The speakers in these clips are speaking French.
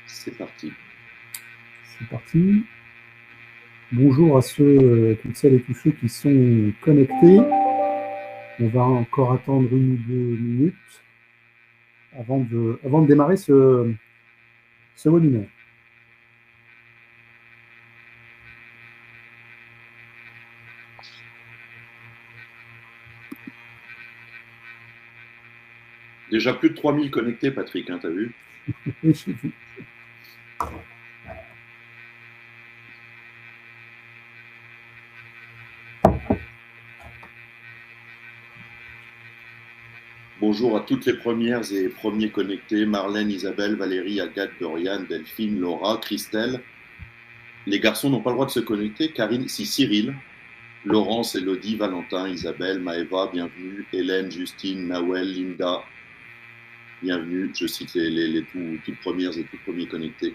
C'est parti. C'est parti. Bonjour à toutes celles et tous ceux qui sont connectés. On va encore attendre 1 ou 2 minutes avant de démarrer ce webinaire. Déjà plus de 3000 connectés, Patrick, hein, t'as vu? Oui, j'ai vu. Bonjour à toutes les premières et premiers connectés, Marlène, Isabelle, Valérie, Agathe, Doriane, Delphine, Laura, Christelle. Les garçons n'ont pas le droit de se connecter. Karine, si Cyril, Laurence, Elodie, Valentin, Isabelle, Maëva, bienvenue. Hélène, Justine, Nawel, Linda, bienvenue. Je cite les toutes premières et tout premiers connectés.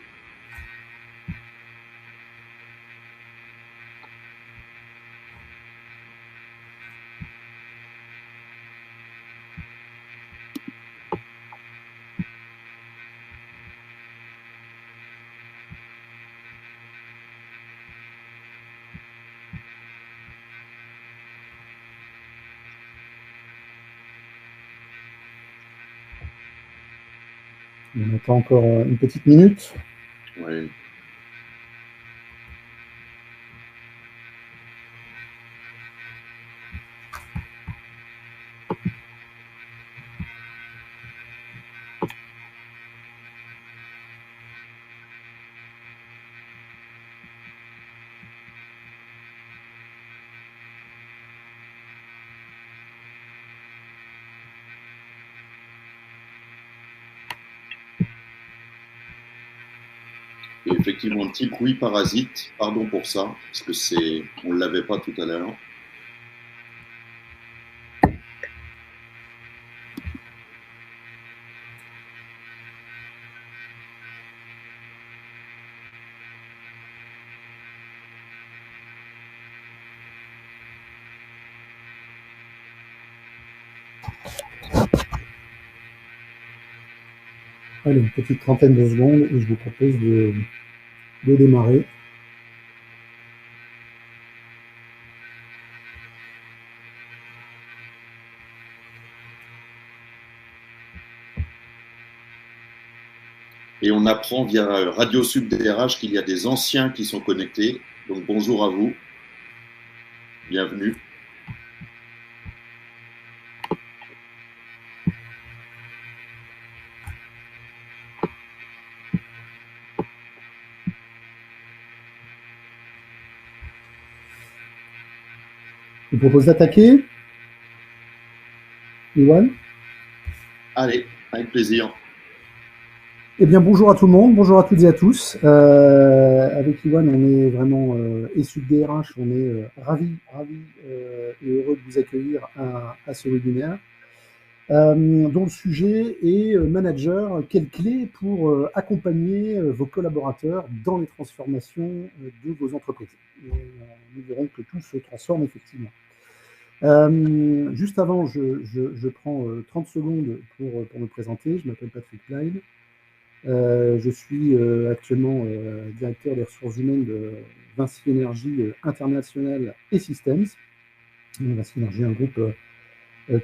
On attend encore une petite minute. Oui. Et effectivement, un petit bruit parasite. Pardon pour ça, parce que on ne l'avait pas tout à l'heure. Allez, une petite trentaine de secondes et je vous propose de démarrer. Et on apprend via Radio Sud DRH qu'il y a des anciens qui sont connectés. Donc bonjour à vous. Bienvenue. Je vous propose d'attaquer. Iwan ? Allez, avec plaisir. Eh bien, bonjour à tout le monde, bonjour à toutes et à tous. Avec Iwan, on est vraiment, et Sud DRH, on est ravis et heureux de vous accueillir à ce webinaire, dont le sujet est manager, quelles clés pour accompagner vos collaborateurs dans les transformations de vos entreprises. Et, nous verrons que tout se transforme effectivement. Juste avant, je prends 30 secondes pour me présenter. Je m'appelle Patrick Klein. Je suis actuellement directeur des ressources humaines de Vinci Énergie International et Systems. Vinci Énergie, un groupe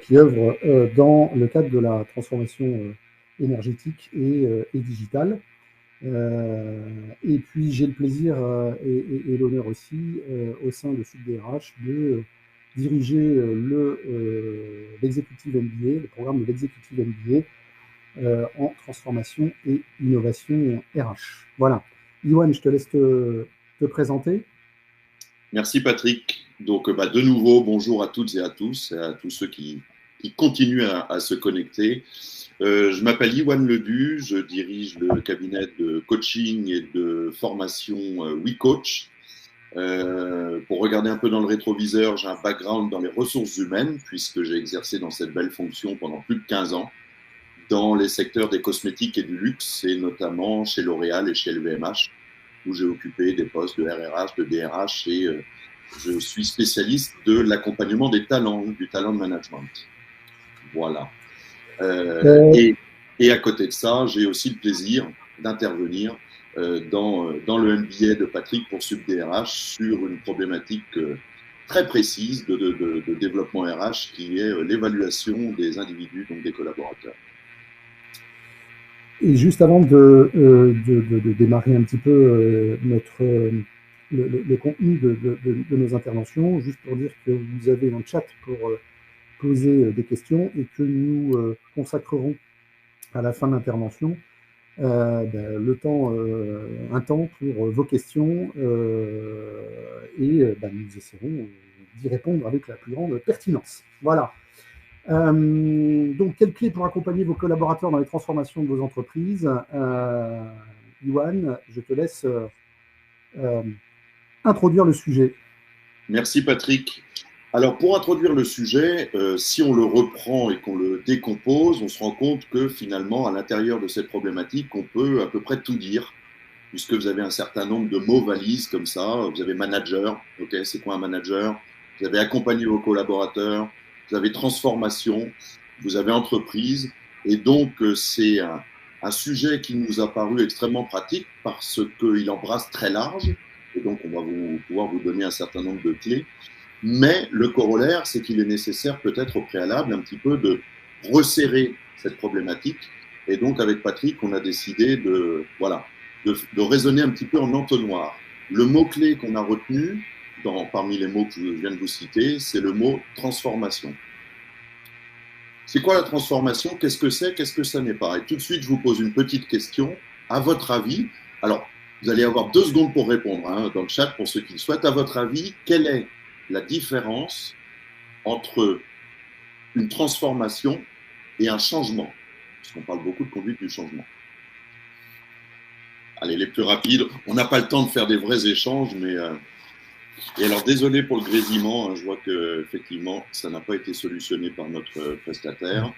qui œuvre dans le cadre de la transformation énergétique et digitale. Et puis j'ai le plaisir et l'honneur aussi au sein de Sud DRH de diriger l'exécutif MBA, le programme de l'exécutif MBA en transformation et innovation RH. Voilà. Iwan, je te laisse te présenter. Merci Patrick. Donc de nouveau, bonjour à toutes et à tous ceux qui continuent à se connecter. Je m'appelle Iwan Ledu, je dirige le cabinet de coaching et de formation WeCoach. Pour regarder un peu dans le rétroviseur, j'ai un background dans les ressources humaines puisque j'ai exercé dans cette belle fonction pendant plus de 15 ans dans les secteurs des cosmétiques et du luxe, et notamment chez L'Oréal et chez LVMH, où j'ai occupé des postes de RRH, de DRH, et je suis spécialiste de l'accompagnement des talents, du talent de management. Voilà. Et à côté de ça, j'ai aussi le plaisir d'intervenir dans le MBA de Patrick pour SubDRH sur une problématique très précise de développement RH qui est l'évaluation des individus, donc des collaborateurs. Et juste avant de démarrer un petit peu le contenu de nos interventions, juste pour dire que vous avez un chat pour poser des questions et que nous consacrerons à la fin de l'intervention un temps pour vos questions et nous essaierons d'y répondre avec la plus grande pertinence. Voilà. Donc, quelles clés pour accompagner vos collaborateurs dans les transformations de vos entreprises? Yoann, je te laisse introduire le sujet. Merci Patrick. Alors pour introduire le sujet, si on le reprend et qu'on le décompose, on se rend compte que finalement à l'intérieur de cette problématique, on peut à peu près tout dire, puisque vous avez un certain nombre de mots valises comme ça. Vous avez manager, ok, c'est quoi un manager? Vous avez accompagner vos collaborateurs, vous avez transformation, vous avez entreprise, et donc c'est un sujet qui nous a paru extrêmement pratique parce qu'il embrasse très large, et donc on va pouvoir vous donner un certain nombre de clés. Mais le corollaire, c'est qu'il est nécessaire peut-être au préalable un petit peu de resserrer cette problématique. Et donc avec Patrick, on a décidé de raisonner un petit peu en entonnoir. Le mot-clé qu'on a retenu, parmi les mots que je viens de vous citer, c'est le mot transformation. C'est quoi la transformation? Qu'est-ce que c'est? Qu'est-ce que ça n'est pas? Et tout de suite, je vous pose une petite question. À votre avis, alors vous allez avoir 2 secondes pour répondre dans le chat pour ceux qui le souhaitent. À votre avis, quelle est la différence entre une transformation et un changement? Parce qu'on parle beaucoup de conduite du changement. Allez, les plus rapides. On n'a pas le temps de faire des vrais échanges, mais... Et alors, désolé pour le grésillement, je vois que effectivement, ça n'a pas été solutionné par notre prestataire.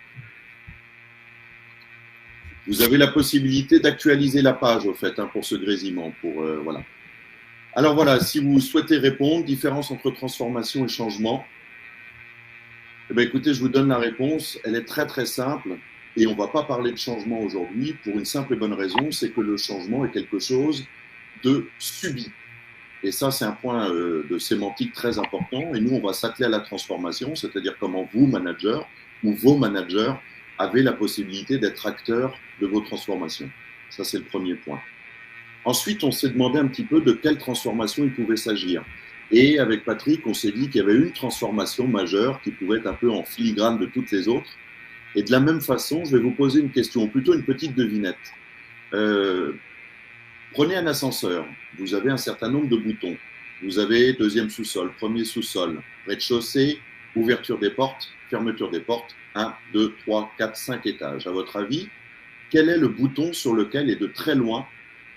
Vous avez la possibilité d'actualiser la page, au fait, pour ce grésillement. Voilà. Alors voilà, si vous souhaitez répondre, différence entre transformation et changement, eh bien, écoutez, je vous donne la réponse. Elle est très très simple et on ne va pas parler de changement aujourd'hui pour une simple et bonne raison, c'est que le changement est quelque chose de subi. Et ça, c'est un point de sémantique très important. Et nous, on va s'atteler à la transformation, c'est-à-dire comment vous, managers, ou vos managers, avez la possibilité d'être acteurs de vos transformations. Ça, c'est le premier point. Ensuite, on s'est demandé un petit peu de quelle transformation il pouvait s'agir. Et avec Patrick, on s'est dit qu'il y avait une transformation majeure qui pouvait être un peu en filigrane de toutes les autres. Et de la même façon, je vais vous poser une question, ou plutôt une petite devinette. Prenez un ascenseur. Vous avez un certain nombre de boutons. Vous avez 2e sous-sol, 1er sous-sol, rez-de-chaussée, ouverture des portes, fermeture des portes, 1, 2, 3, 4, 5 étages. À votre avis, quel est le bouton sur lequel, et de très loin,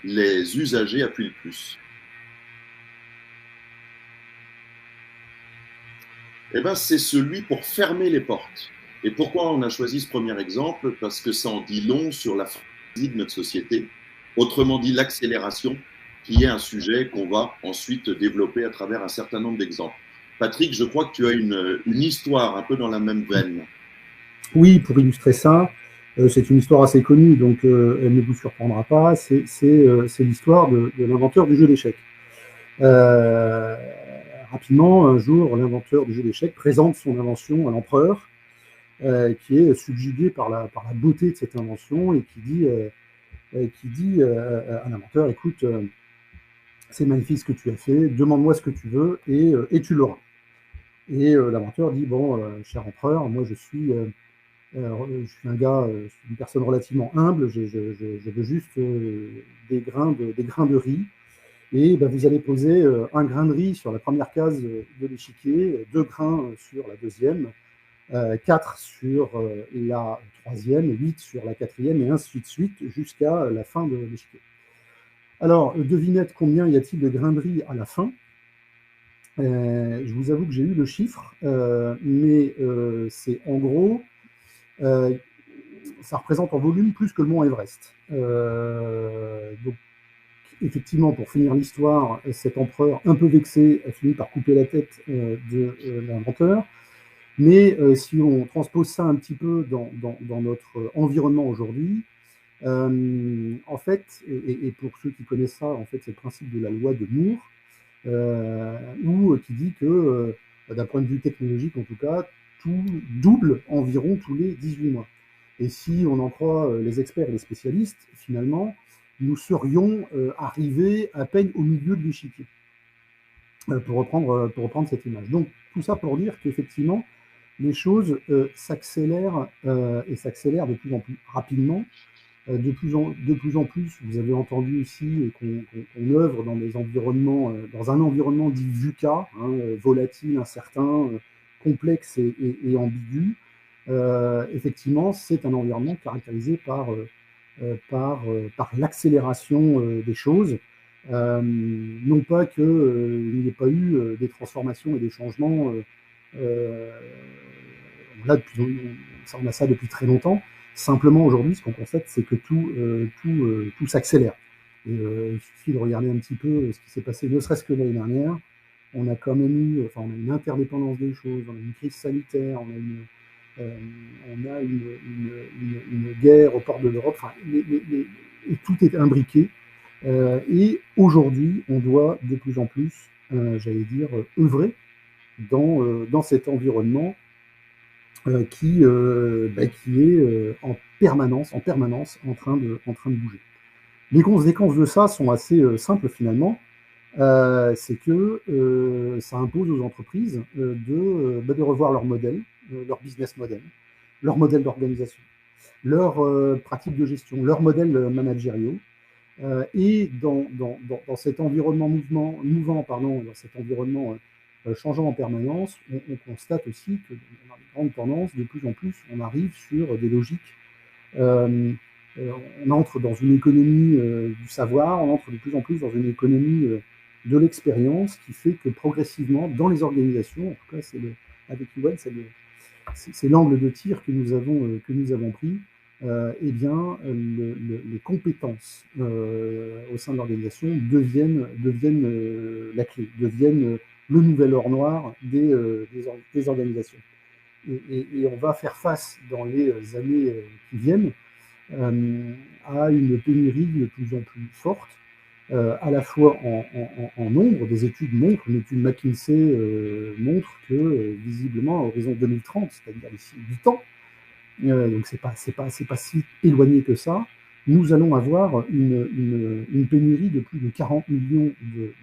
les usagers appuient le plus? Eh bien, c'est celui pour fermer les portes. Et pourquoi on a choisi ce premier exemple? Parce que ça en dit long sur la frénésie de notre société. Autrement dit, l'accélération, qui est un sujet qu'on va ensuite développer à travers un certain nombre d'exemples. Patrick, je crois que tu as une histoire un peu dans la même veine. Oui, pour illustrer ça, c'est une histoire assez connue, donc elle ne vous surprendra pas. C'est l'histoire de l'inventeur du jeu d'échecs. Rapidement, un jour, l'inventeur du jeu d'échecs présente son invention à l'empereur, qui est subjugué par la beauté de cette invention et qui dit à l'inventeur, écoute, c'est magnifique ce que tu as fait, demande-moi ce que tu veux et tu l'auras. Et l'inventeur dit, bon, cher empereur, moi je suis un gars, je suis une personne relativement humble, je veux juste des grains de riz. Et vous allez poser un grain de riz sur la première case de l'échiquier, 2 grains sur la deuxième, 4 sur la troisième, 8 sur la quatrième, et ainsi de suite jusqu'à la fin de l'échiquier. Alors, devinette combien y a-t-il de grains de riz à la fin? Je vous avoue que j'ai eu le chiffre, mais c'est en gros, ça représente en volume plus que le mont Everest. Donc, effectivement, pour finir l'histoire, cet empereur un peu vexé a fini par couper la tête de l'inventeur. Mais si on transpose ça un petit peu dans notre environnement aujourd'hui, en fait, et pour ceux qui connaissent ça, en fait, c'est le principe de la loi de Moore, qui dit que, d'un point de vue technologique en tout cas, tout double environ tous les 18 mois. Et si on en croit les experts et les spécialistes, finalement, nous serions arrivés à peine au milieu de l'échiquier, pour reprendre cette image. Donc, tout ça pour dire qu'effectivement, les choses s'accélèrent et s'accélèrent de plus en plus rapidement. De plus en plus, vous avez entendu aussi qu'on œuvre dans des environnements, dans un environnement dit VUCA, hein, volatile, incertain, complexe et ambigu. Effectivement, c'est un environnement caractérisé par l'accélération des choses. Non pas qu'il n'y ait pas eu des transformations et des changements. Euh, on a ça depuis très longtemps. Simplement, aujourd'hui, ce qu'on constate, c'est que tout s'accélère. Il suffit de regarder un petit peu ce qui s'est passé, ne serait-ce que l'année dernière. On a quand même eu, enfin, on a une interdépendance des choses, on a une crise sanitaire, on a une guerre au port de l'Europe, enfin, et tout est imbriqué. Et aujourd'hui, on doit de plus en plus, j'allais dire, œuvrer dans cet environnement qui est en permanence en train de bouger. Les conséquences de ça sont assez simples finalement. C'est que ça impose aux entreprises de revoir leur modèle, leur business model, leur modèle d'organisation, leur pratique de gestion, leur modèle managériaux. Et dans cet environnement mouvant, dans cet environnement changeant en permanence, on constate aussi que dans les grandes tendances, de plus en plus, on arrive sur des logiques. Euh, on entre dans une économie du savoir, on entre de plus en plus dans une économie de l'expérience qui fait que progressivement, dans les organisations, en tout cas, avec Yuan, c'est l'angle de tir que nous avons pris. Eh bien, les compétences au sein de l'organisation deviennent la clé, deviennent le nouvel or noir des organisations. Et on va faire face dans les années qui viennent à une pénurie de plus en plus forte, à la fois en nombre. Des études montrent, une étude McKinsey montre que visiblement à horizon 2030, c'est-à-dire d'ici 8 ans, donc c'est pas si éloigné que ça, nous allons avoir une pénurie de plus de 40 millions de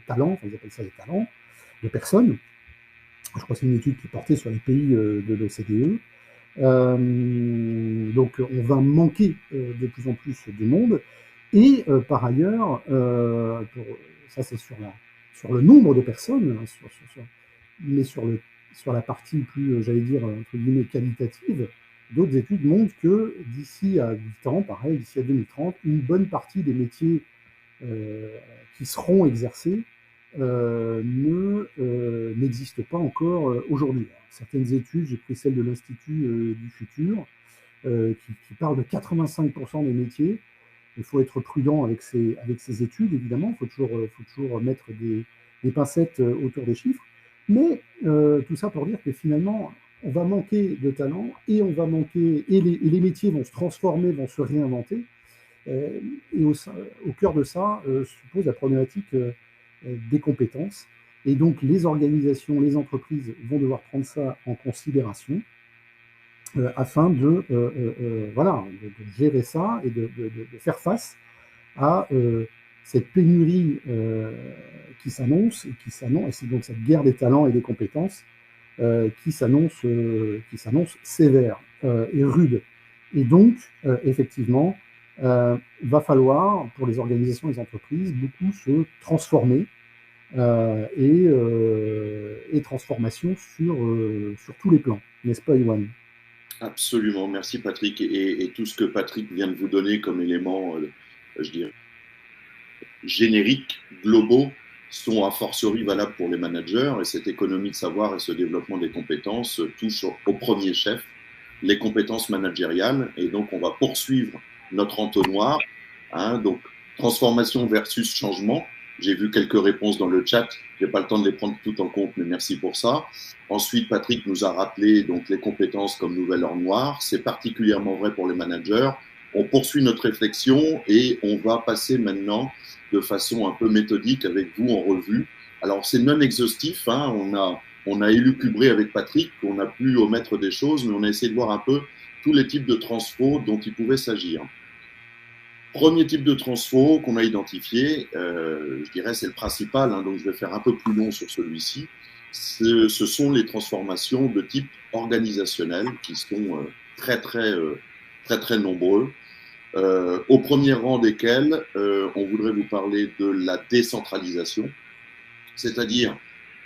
talents, enfin, ils appellent ça des talents, de personnes. Je crois que c'est une étude qui portait sur les pays de l'OCDE. Donc on va manquer de plus en plus de monde. Et par ailleurs, ça c'est sur le nombre de personnes, hein, mais sur la partie plus, j'allais dire, entre guillemets, qualitative, d'autres études montrent que d'ici à 8 ans, pareil, d'ici à 2030, une bonne partie des métiers qui seront exercés n'existent pas encore aujourd'hui. Certaines études, j'ai pris celle de l'Institut du futur, qui parle de 85% des métiers. Il faut être prudent avec ces études, évidemment. Il faut toujours mettre des pincettes autour des chiffres. Mais tout ça pour dire que finalement, on va manquer de talent et les métiers vont se transformer, vont se réinventer. Et au cœur de ça se pose la problématique des compétences. Et donc, les organisations, les entreprises vont devoir prendre ça en considération afin de gérer ça et de faire face à cette pénurie qui s'annonce, et c'est donc cette guerre des talents et des compétences qui s'annonce sévère et rude. Et donc, effectivement, va falloir, pour les organisations et les entreprises, beaucoup se transformer et transformation sur tous les plans. N'est-ce pas, Yoann? Absolument, merci Patrick. Et tout ce que Patrick vient de vous donner comme éléments, je dirais, génériques, globaux, sont a fortiori valables pour les managers. Et cette économie de savoir et ce développement des compétences touche au premier chef les compétences managériales. Et donc, on va poursuivre notre entonnoir. Donc, transformation versus changement. J'ai vu quelques réponses dans le chat. Je n'ai pas le temps de les prendre toutes en compte, mais merci pour ça. Ensuite, Patrick nous a rappelé donc, les compétences comme nouvelle or noire. C'est particulièrement vrai pour les managers. On poursuit notre réflexion et on va passer maintenant de façon un peu méthodique avec vous en revue. Alors, c'est non exhaustif. Hein. On a élucubré avec Patrick, on a pu omettre des choses, mais on a essayé de voir un peu tous les types de transfo dont il pouvait s'agir. Premier type de transfo qu'on a identifié, je dirais c'est le principal, hein, donc je vais faire un peu plus long sur celui-ci. Ce sont les transformations de type organisationnel qui sont très nombreux. Au premier rang desquels, on voudrait vous parler de la décentralisation, c'est-à-dire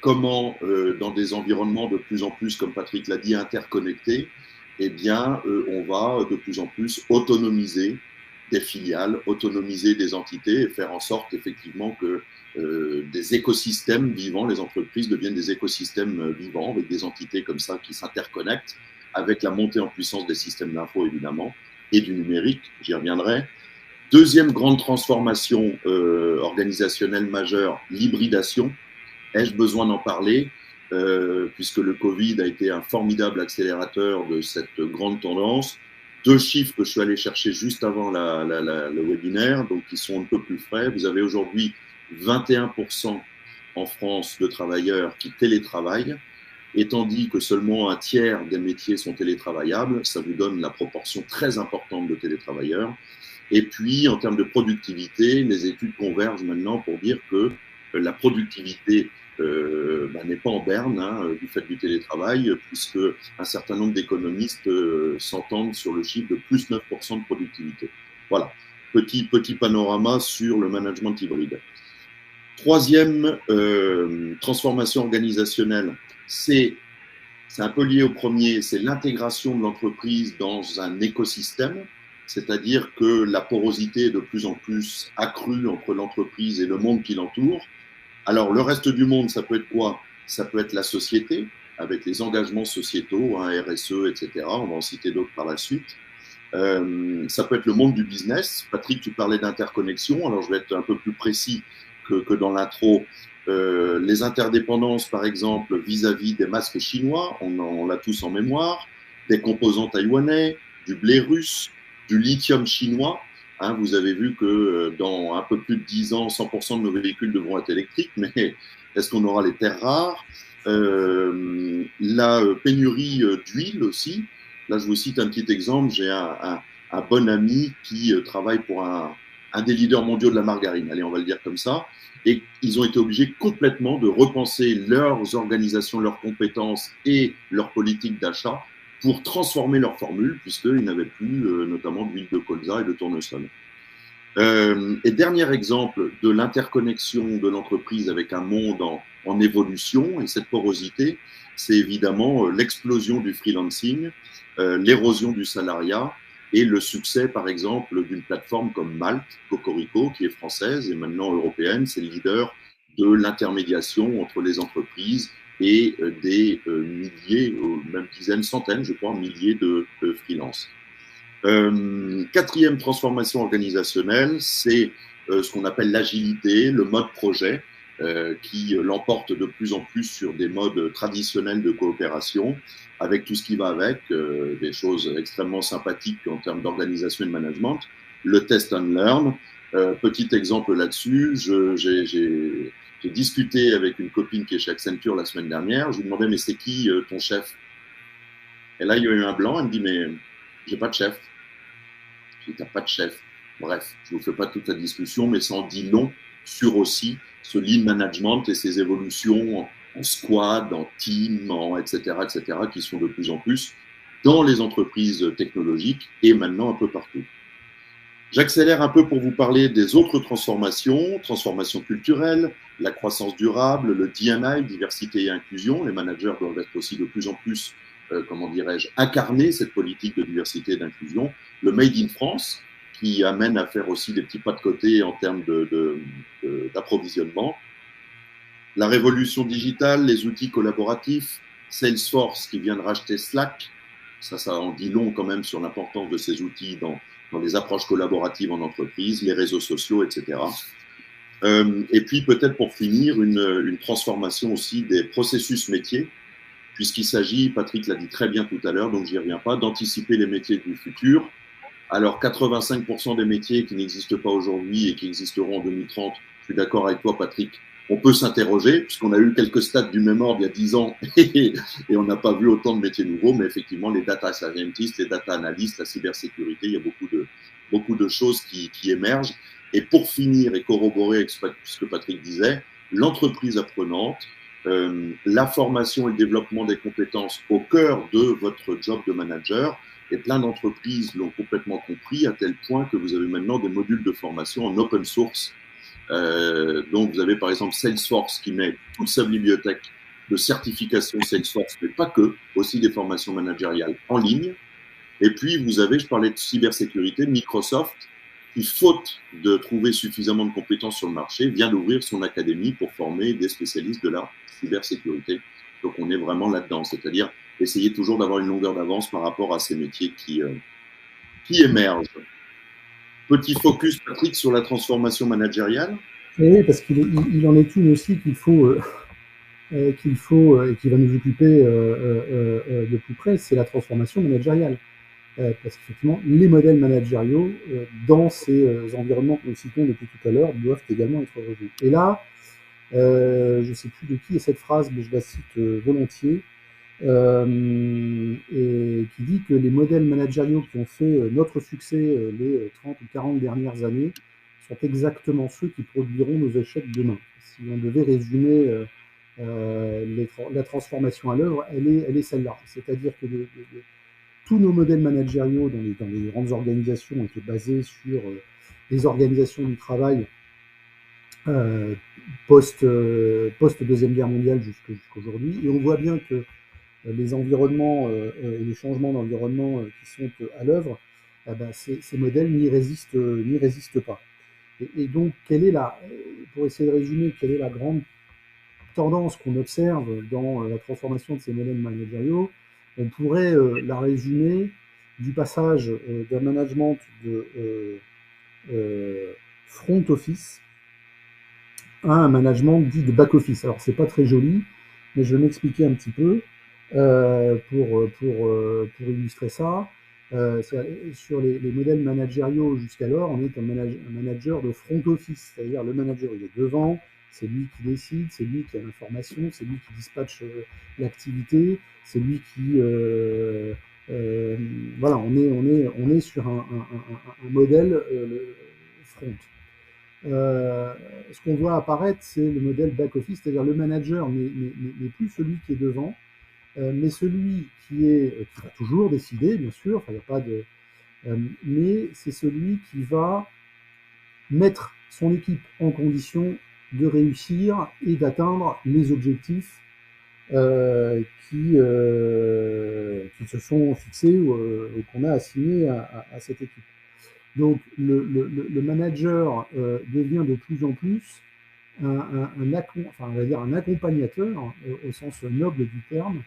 comment, dans des environnements de plus en plus, comme Patrick l'a dit, interconnectés, eh bien, on va de plus en plus autonomiser des filiales, autonomiser des entités et faire en sorte effectivement que des écosystèmes vivants, les entreprises deviennent des écosystèmes vivants avec des entités comme ça qui s'interconnectent avec la montée en puissance des systèmes d'info évidemment et du numérique, j'y reviendrai. Deuxième grande transformation organisationnelle majeure, l'hybridation. Ai-je besoin d'en parler puisque le Covid a été un formidable accélérateur de cette grande tendance. Deux chiffres que je suis allé chercher juste avant le webinaire, donc qui sont un peu plus frais. Vous avez aujourd'hui 21% en France de travailleurs qui télétravaillent, et tandis que seulement un tiers des métiers sont télétravaillables, ça vous donne la proportion très importante de télétravailleurs. Et puis, en termes de productivité, les études convergent maintenant pour dire que la productivité n'est pas en berne du fait du télétravail, puisque un certain nombre d'économistes s'entendent sur le chiffre de plus 9% de productivité. Voilà, petit panorama sur le management hybride. Troisième transformation organisationnelle, c'est un peu lié au premier, c'est l'intégration de l'entreprise dans un écosystème, c'est-à-dire que la porosité est de plus en plus accrue entre l'entreprise et le monde qui l'entoure. Alors, le reste du monde, ça peut être quoi? Ça peut être la société, avec les engagements sociétaux, RSE, etc. On va en citer d'autres par la suite. Ça peut être le monde du business. Patrick, tu parlais d'interconnexion. Alors, je vais être un peu plus précis que dans l'intro. Les interdépendances, par exemple, vis-à-vis des masques chinois, on l'a tous en mémoire, des composants taïwanais, du blé russe, du lithium chinois. Hein, vous avez vu que dans un peu plus de 10 ans, 100% de nos véhicules devront être électriques, mais est-ce qu'on aura les terres rares? La pénurie d'huile aussi. Là, je vous cite un petit exemple. J'ai un bon ami qui travaille pour un des leaders mondiaux de la margarine. Allez, on va le dire comme ça. Et ils ont été obligés complètement de repenser leurs organisations, leurs compétences et leur politique d'achat pour transformer leur formule, puisqu'ils n'avaient plus notamment d'huile de colza et de tournesol. Et dernier exemple de l'interconnexion de l'entreprise avec un monde en évolution, et cette porosité, c'est évidemment l'explosion du freelancing, l'érosion du salariat et le succès, par exemple, d'une plateforme comme Malte, Cocorico, qui est française et maintenant européenne. C'est le leader de l'intermédiation entre les entreprises et des milliers, même dizaines, centaines, je crois, milliers de freelances. Quatrième transformation organisationnelle, c'est ce qu'on appelle l'agilité, le mode projet, qui l'emporte de plus en plus sur des modes traditionnels de coopération, avec tout ce qui va avec, des choses extrêmement sympathiques en termes d'organisation et de management, le test and learn. Petit exemple là-dessus, j'ai discuté avec une copine qui est chez Accenture la semaine dernière, je lui demandais mais c'est qui ton chef? Et là il y a eu un blanc, elle me dit mais j'ai pas de chef. Je dis t'as pas de chef. Bref, je ne vous fais pas toute la discussion, mais ça en dit long sur aussi ce lean management et ses évolutions en squad, en team, etc., qui sont de plus en plus dans les entreprises technologiques et maintenant un peu partout. J'accélère un peu pour vous parler des autres transformations culturelles, la croissance durable, le D&I, diversité et inclusion. Les managers doivent être aussi de plus en plus, incarner cette politique de diversité et d'inclusion. Le Made in France, qui amène à faire aussi des petits pas de côté en termes d'approvisionnement. La révolution digitale, les outils collaboratifs, Salesforce qui vient de racheter Slack, ça en dit long quand même sur l'importance de ces outils dans les approches collaboratives en entreprise, les réseaux sociaux, etc. Et puis peut-être pour finir, une transformation aussi des processus métiers, puisqu'il s'agit, Patrick l'a dit très bien tout à l'heure, donc j'y reviens pas, d'anticiper les métiers du futur. Alors 85% des métiers qui n'existent pas aujourd'hui et qui existeront en 2030, je suis d'accord avec toi Patrick, on peut s'interroger, puisqu'on a eu quelques stades du même ordre il y a 10 ans et on n'a pas vu autant de métiers nouveaux, mais effectivement les data scientists, les data analysts, la cybersécurité, il y a beaucoup de choses qui émergent. Et pour finir et corroborer avec ce que Patrick disait, l'entreprise apprenante, la formation et le développement des compétences au cœur de votre job de manager. Et plein d'entreprises l'ont complètement compris à tel point que vous avez maintenant des modules de formation en open source. Donc vous avez par exemple Salesforce qui met toute sa bibliothèque de certification Salesforce, mais pas que, aussi des formations managériales en ligne. Et puis vous avez, je parlais de cybersécurité, Microsoft qui, faute de trouver suffisamment de compétences sur le marché, vient d'ouvrir son académie pour former des spécialistes de la cybersécurité. Donc on est vraiment là-dedans, c'est-à-dire essayer toujours d'avoir une longueur d'avance par rapport à ces métiers qui émergent. Petit focus, Patrick, sur la transformation managériale. Oui, parce qu'il en est une aussi qu'il faut et qui va nous occuper de plus près, c'est la transformation managériale. Parce qu'effectivement, les modèles managériaux dans ces environnements que nous citons depuis tout à l'heure doivent également être revus. Et là, je ne sais plus de qui est cette phrase, mais je la cite volontiers, et qui dit que les modèles managériaux qui ont fait notre succès les 30 ou 40 dernières années sont exactement ceux qui produiront nos échecs demain. Si on devait résumer la transformation à l'œuvre, elle est celle-là. C'est-à-dire que tous nos modèles managériaux dans les grandes organisations ont été basés sur les organisations du travail post-Deuxième Guerre mondiale jusqu'aujourd'hui. Et on voit bien que les environnements et les changements d'environnement qui sont à l'œuvre, ces modèles n'y résistent pas. Et donc, pour essayer de résumer, quelle est la grande tendance qu'on observe dans la transformation de ces modèles managériaux, on pourrait la résumer du passage d'un management de front office à un management dit de back office. Alors c'est pas très joli, mais je vais m'expliquer un petit peu pour illustrer ça. Sur les modèles managériaux jusqu'alors, on est un manager de front office, c'est-à-dire le manager il est devant, c'est lui qui décide, c'est lui qui a l'information, c'est lui qui dispatche l'activité, c'est lui qui voilà, on est sur un modèle front. Ce qu'on voit apparaître, c'est le modèle back-office, c'est-à-dire le manager n'est plus celui qui est devant, mais celui qui va toujours décider, bien sûr, il n'y a pas de, mais c'est celui qui va mettre son équipe en condition de réussir et d'atteindre les objectifs qui se sont fixés ou qu'on a assignés à cette équipe. Donc le manager devient de plus en plus on va dire un accompagnateur au sens noble du terme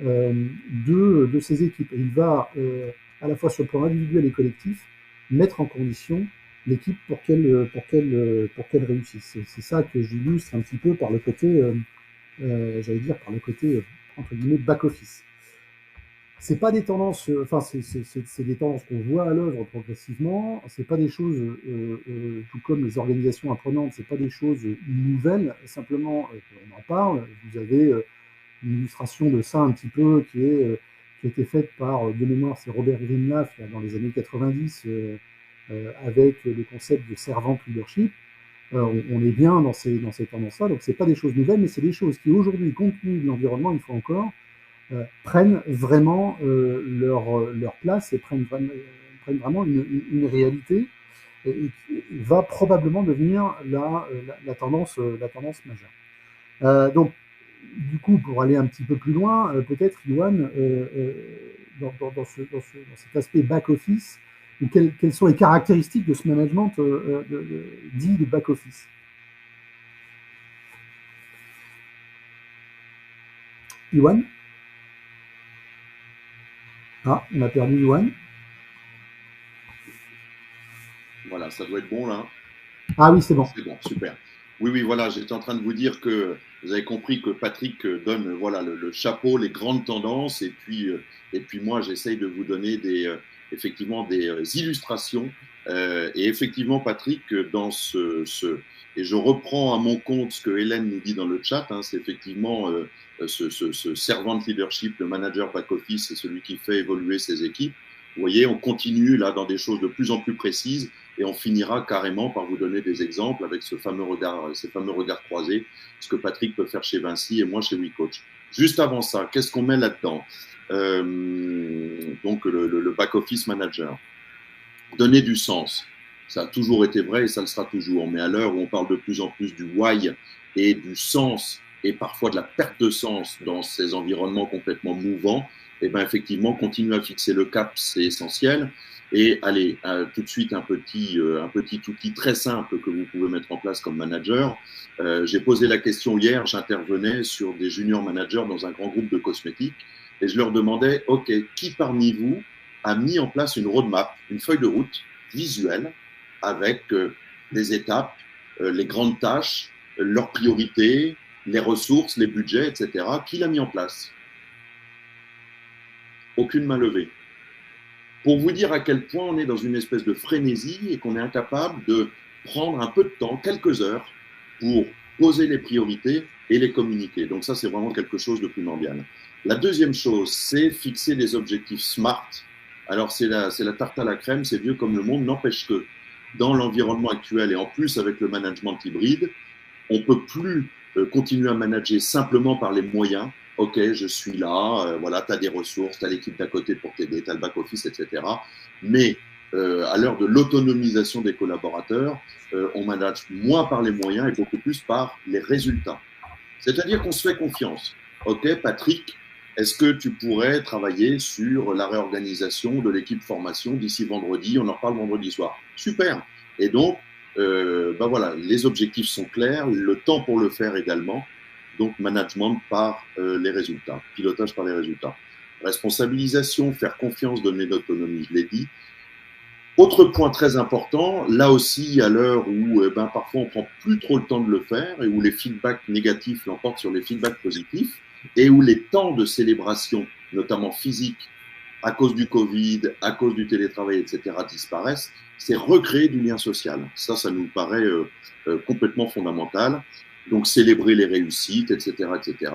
de ses équipes. Et il va à la fois sur le plan individuel et collectif mettre en condition l'équipe pour qu'elle réussisse. C'est ça que j'illustre un petit peu par le côté, j'allais dire par le côté entre guillemets back office. C'est pas des tendances, enfin c'est des tendances qu'on voit à l'œuvre progressivement. C'est pas des choses, tout comme les organisations apprenantes, c'est pas des choses nouvelles. Simplement, on en parle. Vous avez une illustration de ça un petit peu qui a été faite par, de mémoire, c'est Robert Greenleaf dans les années 90 avec le concept de servant leadership. On est bien dans ces tendances-là. Donc c'est pas des choses nouvelles, mais c'est des choses qui aujourd'hui, compte tenu de l'environnement, une fois encore, prennent vraiment leur place et prennent vraiment une réalité et qui va probablement devenir la tendance majeure. Donc, du coup, pour aller un petit peu plus loin, peut-être, Yoann, dans cet aspect back-office, quelles sont les caractéristiques de ce management dit de back-office? Yoann? Ah, on a perdu Yoann. Voilà, ça doit être bon là. Ah oui, c'est bon. C'est bon, super. Oui, oui, voilà, j'étais en train de vous dire que vous avez compris que Patrick donne voilà, le chapeau, les grandes tendances, et puis moi, j'essaye de vous donner effectivement des illustrations. Et effectivement, Patrick, dans et je reprends à mon compte ce que Hélène nous dit dans le chat, hein, c'est effectivement ce servant leadership, le manager back-office, c'est celui qui fait évoluer ses équipes. Vous voyez, on continue là dans des choses de plus en plus précises. Et on finira carrément par vous donner des exemples avec ces fameux regards croisés, ce que Patrick peut faire chez Vinci et moi chez WeCoach. Juste avant ça, qu'est-ce qu'on met là-dedans Donc le back-office manager. Donner du sens. Ça a toujours été vrai et ça le sera toujours. Mais à l'heure où on parle de plus en plus du why et du sens et parfois de la perte de sens dans ces environnements complètement mouvants, eh ben effectivement, continuer à fixer le cap, c'est essentiel. Et allez, tout de suite, un petit outil très simple que vous pouvez mettre en place comme manager. J'ai posé la question hier, j'intervenais sur des junior managers dans un grand groupe de cosmétiques et je leur demandais, OK, qui parmi vous a mis en place une roadmap, une feuille de route visuelle avec des étapes, les grandes tâches, leurs priorités, les ressources, les budgets, etc. Qui l'a mis en place? Aucune main levée. Pour vous dire à quel point on est dans une espèce de frénésie et qu'on est incapable de prendre un peu de temps, quelques heures, pour poser les priorités et les communiquer. Donc ça, c'est vraiment quelque chose de primordial. La deuxième chose, c'est fixer des objectifs SMART. Alors c'est la tarte à la crème, c'est vieux comme le monde, n'empêche que dans l'environnement actuel et en plus avec le management hybride, on ne peut plus continuer à manager simplement par les moyens. OK, je suis là, voilà, tu as des ressources, tu as l'équipe d'à côté pour t'aider, tu as le back-office, etc. Mais à l'heure de l'autonomisation des collaborateurs, on manage moins par les moyens et beaucoup plus par les résultats. C'est-à-dire qu'on se fait confiance. OK, Patrick, est-ce que tu pourrais travailler sur la réorganisation de l'équipe formation d'ici vendredi? On en reparle vendredi soir. Super. Et donc, ben voilà, les objectifs sont clairs, le temps pour le faire également. Donc, management par les résultats, pilotage par les résultats. Responsabilisation, faire confiance, donner de l'autonomie, je l'ai dit. Autre point très important, là aussi, à l'heure où parfois on prend plus trop le temps de le faire et où les feedbacks négatifs l'emportent sur les feedbacks positifs et où les temps de célébration, notamment physiques, à cause du Covid, à cause du télétravail, etc., disparaissent, c'est recréer du lien social. Ça nous paraît complètement fondamental. Donc, célébrer les réussites, etc., etc.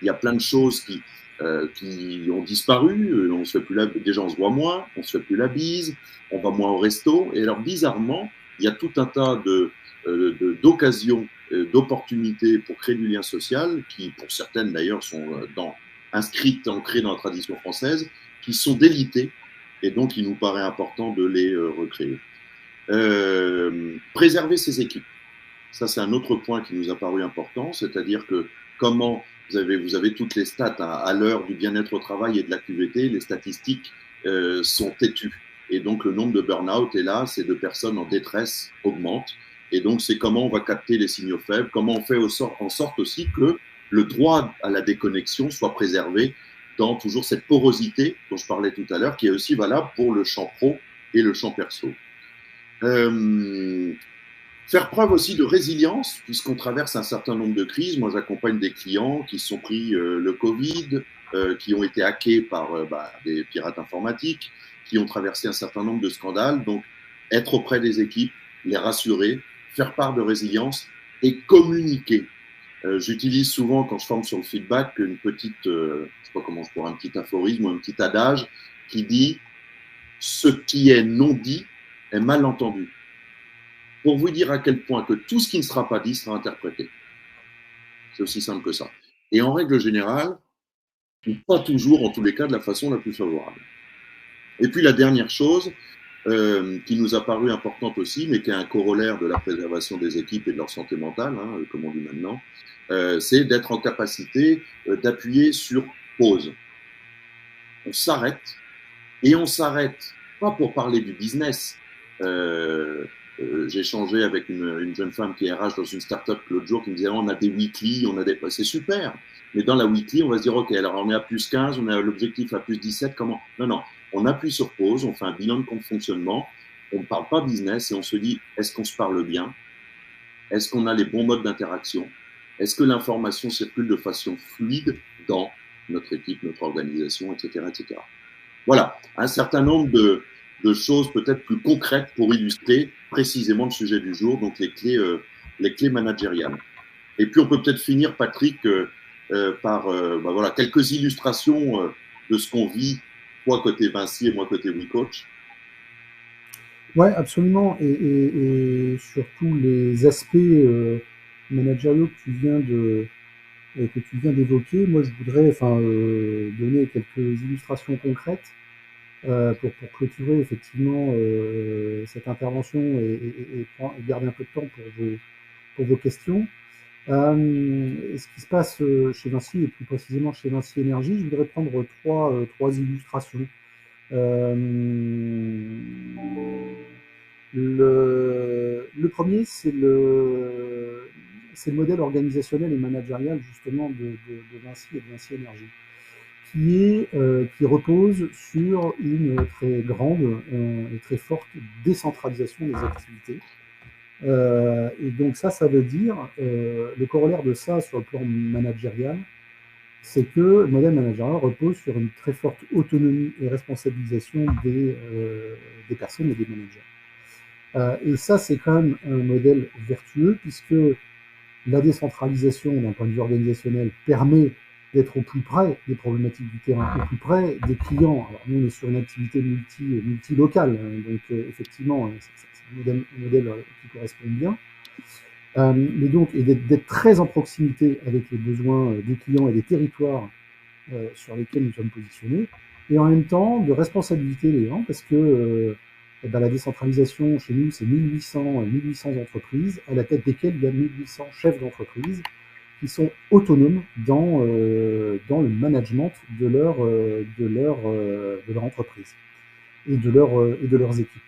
Il y a plein de choses qui ont disparu. On se fait plus déjà, on se voit moins, on se fait plus la bise, on va moins au resto. Et alors, bizarrement, il y a tout un tas d'occasions, d'opportunités pour créer du lien social, qui, pour certaines d'ailleurs, sont inscrites, ancrées dans la tradition française, qui sont délitées. Et donc, il nous paraît important de les recréer. Préserver ses équipes. Ça, c'est un autre point qui nous a paru important, c'est-à-dire que comment vous avez toutes les stats à l'heure du bien-être au travail et de la QVT, les statistiques sont têtues. Et donc, le nombre de burn-out, hélas, et de personnes en détresse augmente. Et donc, c'est comment on va capter les signaux faibles, comment on fait en sorte aussi que le droit à la déconnexion soit préservé dans toujours cette porosité dont je parlais tout à l'heure, qui est aussi valable pour le champ pro et le champ perso. Faire preuve aussi de résilience, puisqu'on traverse un certain nombre de crises. Moi, j'accompagne des clients qui se sont pris le Covid, qui ont été hackés par des pirates informatiques, qui ont traversé un certain nombre de scandales. Donc, être auprès des équipes, les rassurer, faire part de résilience et communiquer. J'utilise souvent, quand je forme sur le feedback, une petite, je sais pas comment je pourrais, un petit aphorisme ou un petit adage qui dit « ce qui est non dit est mal entendu ». Pour vous dire à quel point que tout ce qui ne sera pas dit sera interprété. C'est aussi simple que ça. Et en règle générale, pas toujours, en tous les cas, de la façon la plus favorable. Et puis la dernière chose, qui nous a paru importante aussi, mais qui est un corollaire de la préservation des équipes et de leur santé mentale, hein, comme on dit maintenant, c'est d'être en capacité d'appuyer sur pause. On s'arrête, et on s'arrête pas pour parler du business. J'ai échangé avec une jeune femme qui est RH dans une start-up l'autre jour qui me disait on a des weekly, c'est super. Mais dans la weekly, on va se dire ok, alors on est à plus 15, on a l'objectif à plus 17, comment? Non, on appuie sur pause, on fait un bilan de compte fonctionnement, on ne parle pas business et on se dit est-ce qu'on se parle bien? Est-ce qu'on a les bons modes d'interaction? Est-ce que l'information circule de façon fluide dans notre équipe, notre organisation, etc., etc. Voilà, un certain nombre de choses peut-être plus concrètes pour illustrer précisément le sujet du jour, donc les clés managériales. Et puis on peut peut-être finir, Patrick, par voilà, quelques illustrations de ce qu'on vit, toi côté Vinci et moi côté WeCoach. Ouais, absolument. Et sur tous les aspects managériaux que tu viens d'évoquer, moi je voudrais donner quelques illustrations concrètes pour clôturer effectivement cette intervention et garder un peu de temps pour vos questions. Ce qui se passe chez Vinci, et plus précisément chez Vinci Énergie, je voudrais prendre trois illustrations. Le premier, c'est le modèle organisationnel et managérial justement de Vinci et de Vinci Énergie, qui repose sur une très grande et très forte décentralisation des activités. Et donc ça veut dire, le corollaire de ça sur le plan managérial, c'est que le modèle managérial repose sur une très forte autonomie et responsabilisation des personnes et des managers. Et ça, c'est quand même un modèle vertueux, puisque la décentralisation d'un point de vue organisationnel permet d'être au plus près des problématiques du terrain, au plus près des clients. Alors nous, on est sur une activité multilocale, donc effectivement, c'est un modèle qui correspond bien. Mais donc, et d'être très en proximité avec les besoins des clients et des territoires sur lesquels nous sommes positionnés, et en même temps de responsabiliser les gens, parce que la décentralisation chez nous, c'est 1800 entreprises, à la tête desquelles il y a 1800 chefs d'entreprise qui sont autonomes dans le management de leur entreprise et de leurs équipes.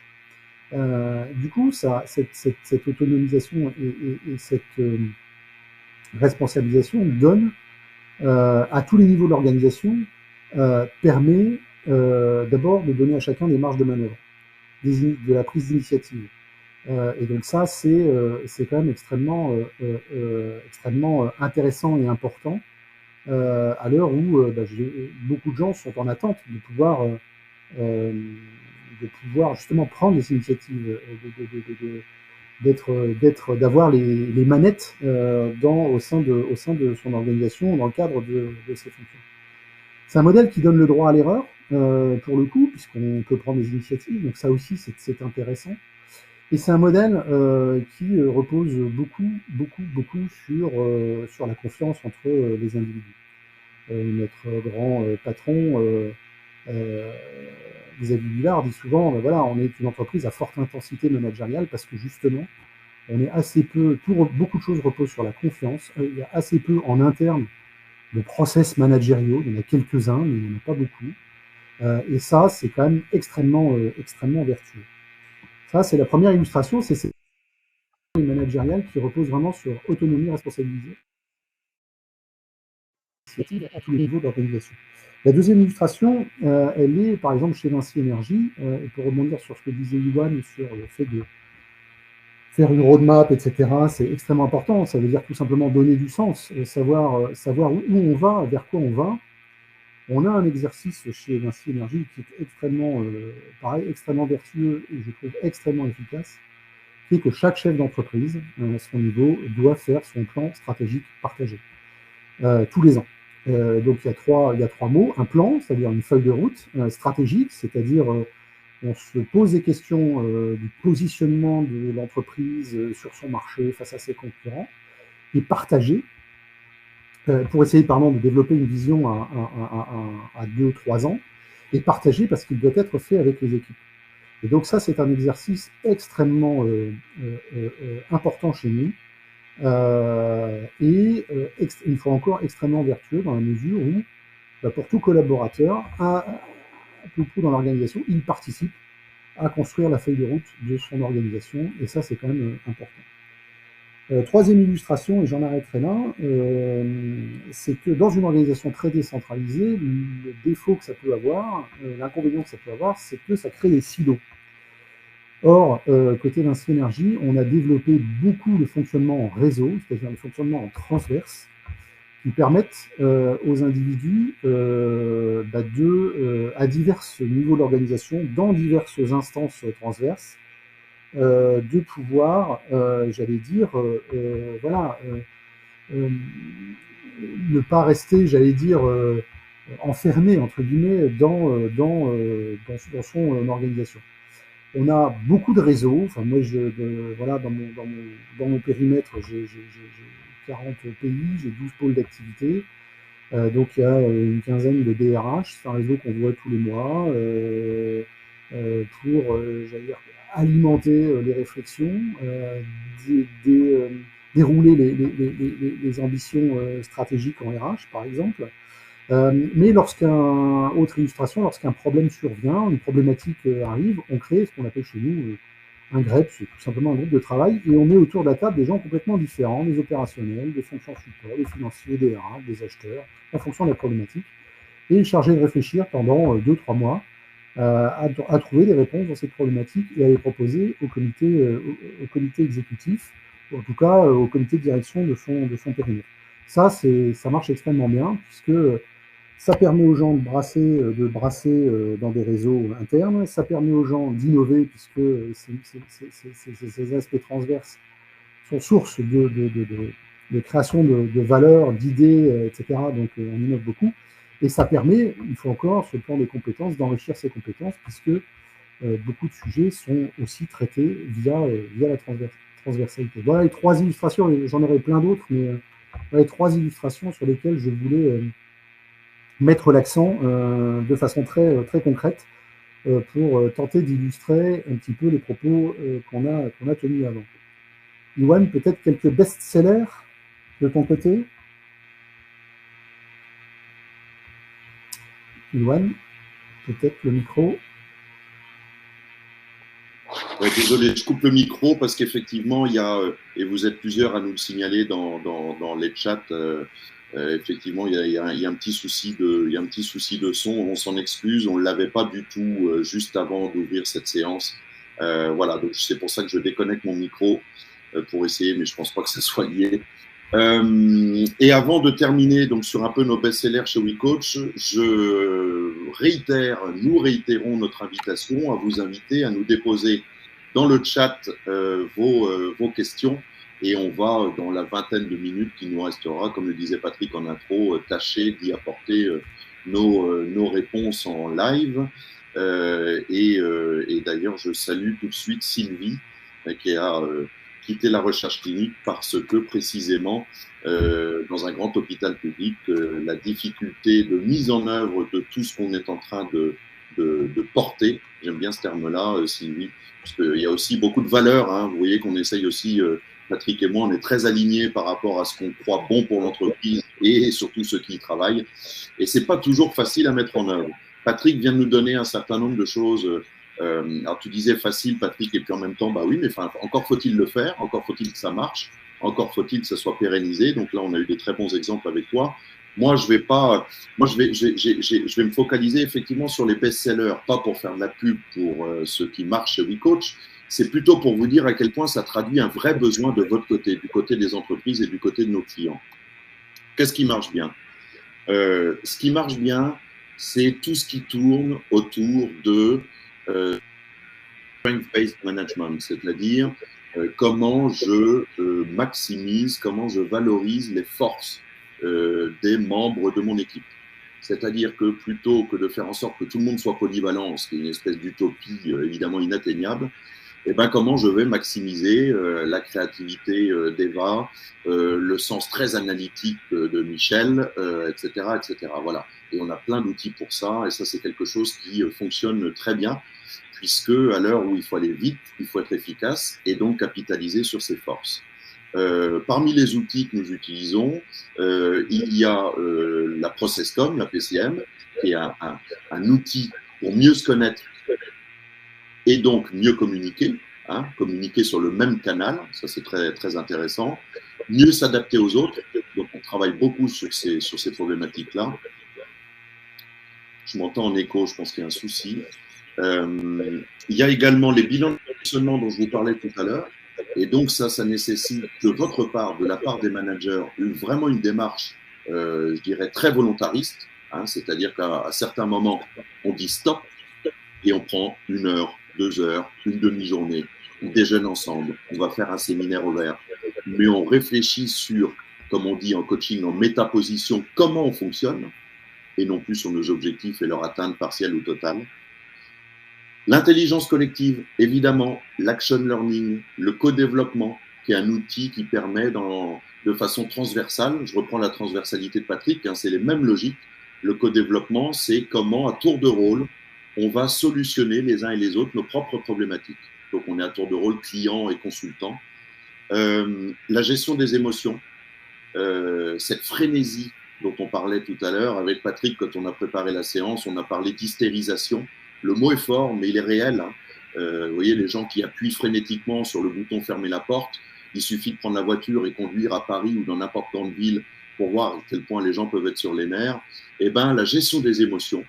Du coup, cette autonomisation et cette responsabilisation donne à tous les niveaux de l'organisation, permet d'abord de donner à chacun des marges de manœuvre, de la prise d'initiative. Et donc ça, c'est quand même extrêmement intéressant et important à l'heure où beaucoup de gens sont en attente de pouvoir justement prendre des initiatives, d'avoir les manettes au sein de son organisation dans le cadre de ses fonctions. C'est un modèle qui donne le droit à l'erreur, pour le coup, puisqu'on peut prendre des initiatives, donc ça aussi c'est intéressant. Et c'est un modèle qui repose beaucoup sur la confiance entre les individus. Notre grand patron, Xavier Villard, dit souvent, voilà, on est une entreprise à forte intensité managériale parce que justement, on est assez peu, beaucoup de choses reposent sur la confiance. Il y a assez peu en interne de process managériaux. Il y en a quelques-uns, mais il n'y en a pas beaucoup. Et ça, c'est quand même extrêmement vertueux. Ça, c'est la première illustration, c'est managériale qui repose vraiment sur autonomie, responsabilité à tous les niveaux de l'organisation. La deuxième illustration, elle est par exemple chez Vinci Énergie, et pour rebondir sur ce que disait Yoann sur le fait de faire une roadmap, etc., c'est extrêmement important. Ça veut dire tout simplement donner du sens, savoir où on va, vers quoi on va. On a un exercice chez Vinci Énergie qui est extrêmement vertueux et je trouve extrêmement efficace, qui est que chaque chef d'entreprise, à son niveau, doit faire son plan stratégique partagé tous les ans. Donc il y a trois mots: un plan, c'est-à-dire une feuille de route, stratégique, c'est-à-dire on se pose des questions du positionnement de l'entreprise sur son marché face à ses concurrents, et partagé pour essayer de développer une vision à 2-3 ans, et partagé parce qu'il doit être fait avec les équipes. Et donc ça, c'est un exercice extrêmement important chez nous, et une fois encore extrêmement vertueux dans la mesure où, pour tout collaborateur, tout dans l'organisation, il participe à construire la feuille de route de son organisation, et ça, c'est quand même important. Troisième illustration, et j'en arrêterai là, c'est que dans une organisation très décentralisée, le défaut que ça peut avoir, l'inconvénient que ça peut avoir, c'est que ça crée des silos. Or, côté Vinci Énergie, on a développé beaucoup de fonctionnement en réseau, c'est-à-dire le fonctionnement en transverse, qui permettent aux individus à divers niveaux d'organisation, dans diverses instances transverses, de pouvoir, j'allais dire, voilà, ne pas rester, j'allais dire, enfermé, entre guillemets, dans son organisation. On a beaucoup de réseaux. Enfin, moi, voilà, dans mon périmètre, j'ai 40 pays, j'ai 12 pôles d'activité. Donc, il y a une quinzaine de DRH. C'est un réseau qu'on voit tous les mois pour, j'allais dire, alimenter les réflexions, dérouler les ambitions stratégiques en RH, par exemple. Mais autre illustration, lorsqu'un problème survient, une problématique arrive, on crée ce qu'on appelle chez nous un GREP, c'est tout simplement un groupe de travail, et on met autour de la table des gens complètement différents, des opérationnels, des fonctions support, des financiers, des RH, des acheteurs, en fonction de la problématique, et chargé de réfléchir pendant 2-3 mois à trouver des réponses dans cette problématique et à les proposer au comité exécutif, ou en tout cas au comité de direction de son périmètre. Ça marche extrêmement bien, puisque ça permet aux gens de brasser dans des réseaux internes. Ça permet aux gens d'innover, puisque ces aspects transverses sont source de création de valeurs, d'idées, etc. Donc, on innove beaucoup. Et ça permet, une fois encore, sur le plan des compétences, d'enrichir ces compétences, puisque beaucoup de sujets sont aussi traités via la transversalité. Voilà les 3 illustrations. J'en aurais plein d'autres, mais voilà les 3 illustrations sur lesquelles je voulais mettre l'accent de façon très concrète pour tenter d'illustrer un petit peu les propos qu'on a tenus avant. Iwan, peut-être quelques best-sellers de ton côté? Iwan, peut-être le micro. Ouais, désolé, je coupe le micro parce qu'effectivement, il y a, et vous êtes plusieurs à nous le signaler dans les chats, effectivement, il y a un petit souci de son. On s'en excuse, on ne l'avait pas du tout juste avant d'ouvrir cette séance. Voilà, donc c'est pour ça que je déconnecte mon micro pour essayer, mais je ne pense pas que ça soit lié. Et avant de terminer donc sur un peu nos best-sellers chez WeCoach, nous réitérons notre invitation à vous inviter à nous déposer dans le chat vos questions, et on va, dans la vingtaine de minutes qui nous restera, comme le disait Patrick en intro, tâcher d'y apporter nos réponses en live. Et d'ailleurs, je salue tout de suite Sylvie, qui a quitté la recherche clinique parce que précisément, dans un grand hôpital public, la difficulté de mise en œuvre de tout ce qu'on est en train de porter, j'aime bien ce terme-là, Sylvie, parce qu'il y a aussi beaucoup de valeurs, hein. Vous voyez qu'on essaye aussi, Patrick et moi, on est très alignés par rapport à ce qu'on croit bon pour l'entreprise et surtout ceux qui y travaillent. Et c'est pas toujours facile à mettre en œuvre. Patrick vient de nous donner un certain nombre de choses. Alors tu disais facile, Patrick, et puis en même temps, bah oui, mais encore faut-il le faire, encore faut-il que ça marche, encore faut-il que ça soit pérennisé. Donc là, on a eu des très bons exemples avec toi. Moi, je vais me focaliser effectivement sur les best-sellers, pas pour faire de la pub pour ceux qui marchent chez WeCoach. C'est plutôt pour vous dire à quel point ça traduit un vrai besoin de votre côté, du côté des entreprises et du côté de nos clients. Qu'est-ce qui marche bien? Ce qui marche bien, c'est tout ce qui tourne autour de strength-based management, c'est-à-dire comment je maximise, comment je valorise les forces des membres de mon équipe. C'est-à-dire que plutôt que de faire en sorte que tout le monde soit polyvalent, ce qui est une espèce d'utopie évidemment inatteignable, et ben comment je vais maximiser la créativité d'Eva, le sens très analytique de Michel, etc., etc. Voilà. Et on a plein d'outils pour ça, et ça c'est quelque chose qui fonctionne très bien, puisque à l'heure où il faut aller vite, il faut être efficace et donc capitaliser sur ses forces. Parmi les outils que nous utilisons, il y a la ProcessCom, la PCM, qui est un outil pour mieux se connaître et donc mieux communiquer, hein, communiquer sur le même canal, ça c'est très, très intéressant, mieux s'adapter aux autres, donc on travaille beaucoup sur ces problématiques-là. Je m'entends en écho, je pense qu'il y a un souci. Il y a également les bilans de fonctionnement dont je vous parlais tout à l'heure. Et donc, ça nécessite de votre part, de la part des managers, vraiment une démarche, je dirais, très volontariste. Hein, c'est-à-dire qu'à certains moments, on dit stop et on prend 1 heure, 2 heures, une demi-journée. On déjeune ensemble, on va faire un séminaire ouvert. Mais on réfléchit sur, comme on dit en coaching, en métaposition, comment on fonctionne et non plus sur nos objectifs et leur atteinte partielle ou totale. L'intelligence collective, évidemment, l'action learning, le co-développement, qui est un outil qui permet de façon transversale, je reprends la transversalité de Patrick, hein, c'est les mêmes logiques. Le co-développement, c'est comment, à tour de rôle, on va solutionner les uns et les autres nos propres problématiques. Donc, on est à tour de rôle client et consultant. La gestion des émotions, cette frénésie dont on parlait tout à l'heure avec Patrick quand on a préparé la séance, on a parlé d'hystérisation. Le mot est fort, mais il est réel. Hein. Vous voyez, les gens qui appuient frénétiquement sur le bouton fermer la porte, il suffit de prendre la voiture et conduire à Paris ou dans n'importe quelle ville pour voir à quel point les gens peuvent être sur les nerfs. Eh ben, la gestion des émotions,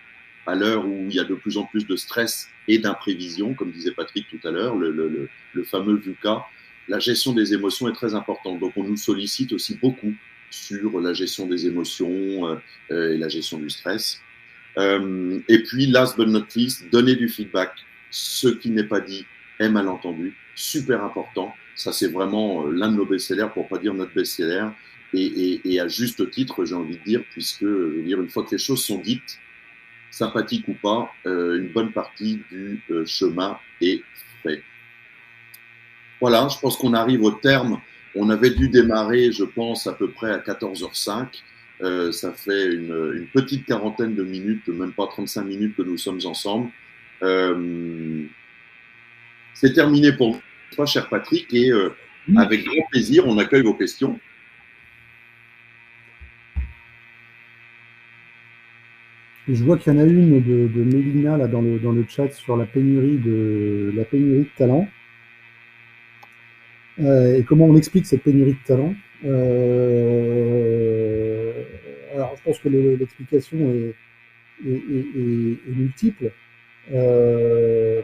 à l'heure où il y a de plus en plus de stress et d'imprévision, comme disait Patrick tout à l'heure, le fameux VUCA, la gestion des émotions est très importante. Donc, on nous sollicite aussi beaucoup sur la gestion des émotions et la gestion du stress. Et puis, last but not least, donner du feedback. Ce qui n'est pas dit est mal entendu. Super important. Ça, c'est vraiment l'un de nos best-sellers, pour ne pas dire notre best-seller. Et à juste titre, j'ai envie de dire, puisque, je veux dire, une fois que les choses sont dites, sympathiques ou pas, une bonne partie du chemin est fait. Voilà, je pense qu'on arrive au terme. On avait dû démarrer, je pense, à peu près à 14h05. Ça fait une petite quarantaine de minutes, même pas 35 minutes que nous sommes ensemble. C'est terminé pour toi, cher Patrick, et avec grand plaisir, on accueille vos questions. Je vois qu'il y en a une de Mélina là, dans le chat sur la pénurie de talent. Et comment on explique cette pénurie de talent. Alors, je pense que l'explication est multiple. On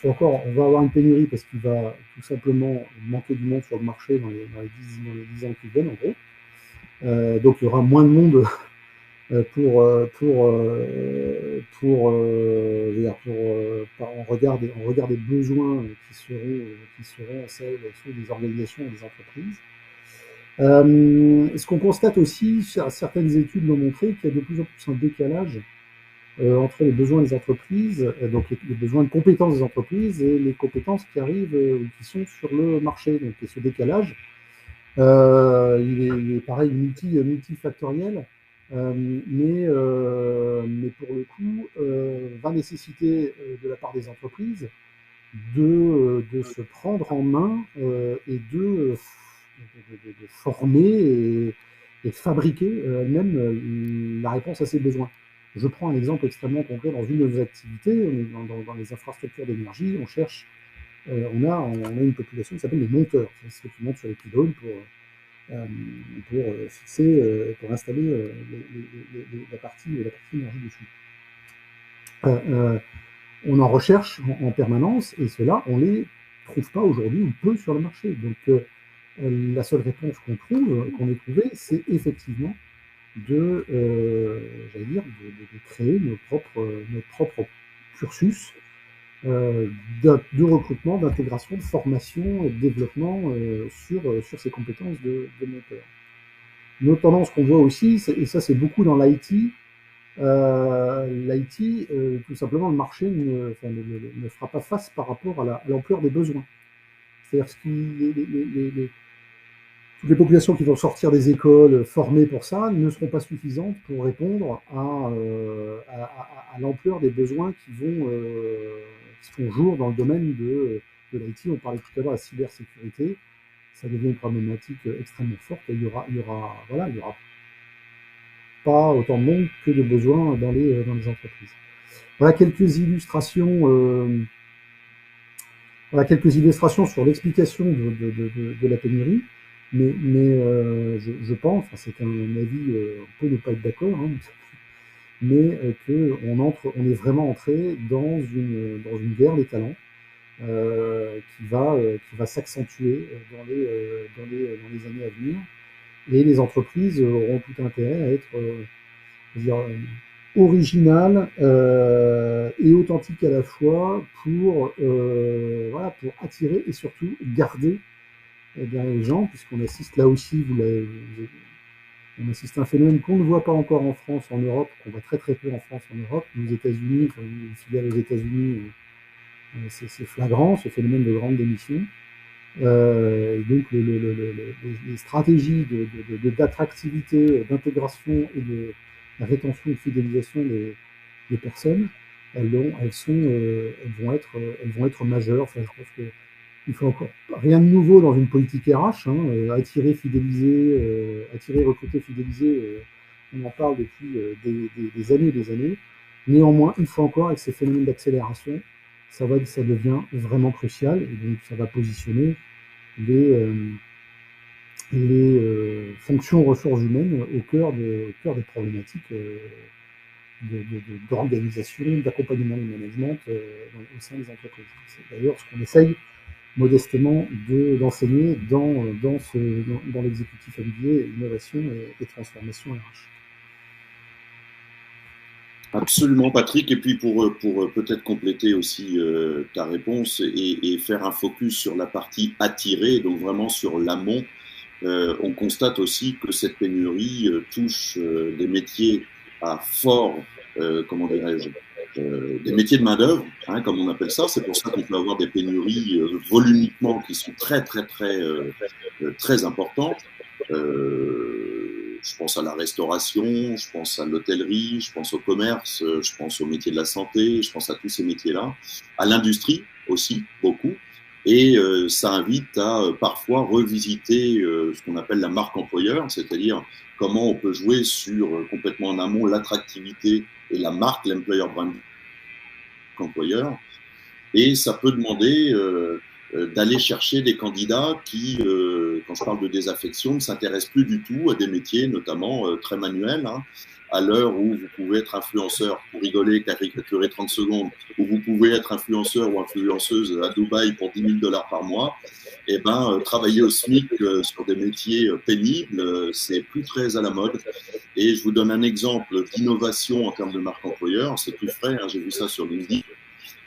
va avoir une pénurie parce qu'il va tout simplement manquer du monde sur le marché dans les 10 ans qui viennent, en gros. Donc, il y aura moins de monde pour en regard des besoins qui seront ceux des organisations et des entreprises. Ce qu'on constate aussi, certaines études l'ont montré, qu'il y a de plus en plus un décalage entre les besoins des entreprises, donc les besoins de compétences des entreprises et les compétences qui arrivent, qui sont sur le marché. Donc, ce décalage, il est pareil, multifactoriel. Mais pour le coup, va nécessiter de la part des entreprises de se prendre en main et de former et de fabriquer même la réponse à ces besoins. Je prends un exemple extrêmement concret dans une de nos activités, dans les infrastructures d'énergie, on cherche, on a une population qui s'appelle les monteurs, c'est ceux qui montent sur les pylônes pour fixer, pour installer la partie énergie dessus. On en recherche en permanence et ceux-là, on ne les trouve pas aujourd'hui ou peu sur le marché. Donc, la seule réponse qu'on ait trouvée, c'est effectivement de créer nos propres cursus de recrutement, d'intégration, de formation et de développement sur ces compétences de monteurs. Une autre tendance qu'on voit aussi, et ça c'est beaucoup dans l'IT, tout simplement le marché ne fera pas face par rapport à l'ampleur des besoins. C'est-à-dire que toutes les populations qui vont sortir des écoles formées pour ça ne seront pas suffisantes pour répondre à l'ampleur des besoins qui font jour dans le domaine de l'IT. On parlait tout à l'heure de la cybersécurité. Ça devient une problématique extrêmement forte et il y aura pas autant de monde que de besoins dans les entreprises. Voilà quelques illustrations. Sur l'explication de la pénurie. Mais je pense, c'est un avis, on peut ne pas être d'accord, hein, mais on est vraiment entré dans une guerre des talents qui va s'accentuer dans les années à venir. Et les entreprises auront tout intérêt à être originales et authentiques à la fois voilà, pour attirer et surtout garder les gens, puisqu'on assiste là aussi, on assiste à un phénomène qu'on ne voit pas encore en France, en Europe, qu'on voit très très peu en France, en Europe, aux États-Unis, enfin, une filiale aux États-Unis, c'est flagrant, ce phénomène de grande démission. Donc les stratégies d'attractivité, d'intégration et de rétention et de fidélisation des personnes, elles vont être majeures. Enfin, je pense qu'il faut encore rien de nouveau dans une politique RH, hein, attirer, fidéliser, attirer, recruter, fidéliser. On en parle depuis des années et des années. Néanmoins, une fois encore, avec ces phénomènes d'accélération, ça devient vraiment crucial et donc ça va positionner les fonctions ressources humaines au cœur des problématiques d'organisation, d'accompagnement du management au sein des entreprises. C'est d'ailleurs ce qu'on essaye modestement d'enseigner dans l'exécutif MBA, innovation et transformation RH. Absolument, Patrick. Et puis pour peut-être compléter aussi ta réponse et faire un focus sur la partie attirée, donc vraiment sur l'amont, on constate aussi que cette pénurie touche des métiers à fort, comment dirais-je, des métiers de main-d'œuvre, hein, comme on appelle ça. C'est pour ça qu'on peut avoir des pénuries volumiquement qui sont très importantes. Je pense à la restauration, je pense à l'hôtellerie, je pense au commerce, je pense au métier de la santé, je pense à tous ces métiers-là, à l'industrie aussi, beaucoup. Et ça invite à parfois revisiter ce qu'on appelle la marque employeur, c'est-à-dire comment on peut jouer sur complètement en amont l'attractivité et la marque, l'employer brand employeur. Et ça peut demander d'aller chercher des candidats qui, quand je parle de désaffection, ne s'intéressent plus du tout à des métiers, notamment très manuels. Hein, à l'heure où vous pouvez être influenceur, pour rigoler, caricaturer 30 secondes, où vous pouvez être influenceur ou influenceuse à Dubaï pour 10 000 $ par mois, et ben, travailler au SMIC sur des métiers pénibles, c'est plus très à la mode. Et je vous donne un exemple d'innovation en termes de marque employeur. C'est plus frais, hein, j'ai vu ça sur LinkedIn.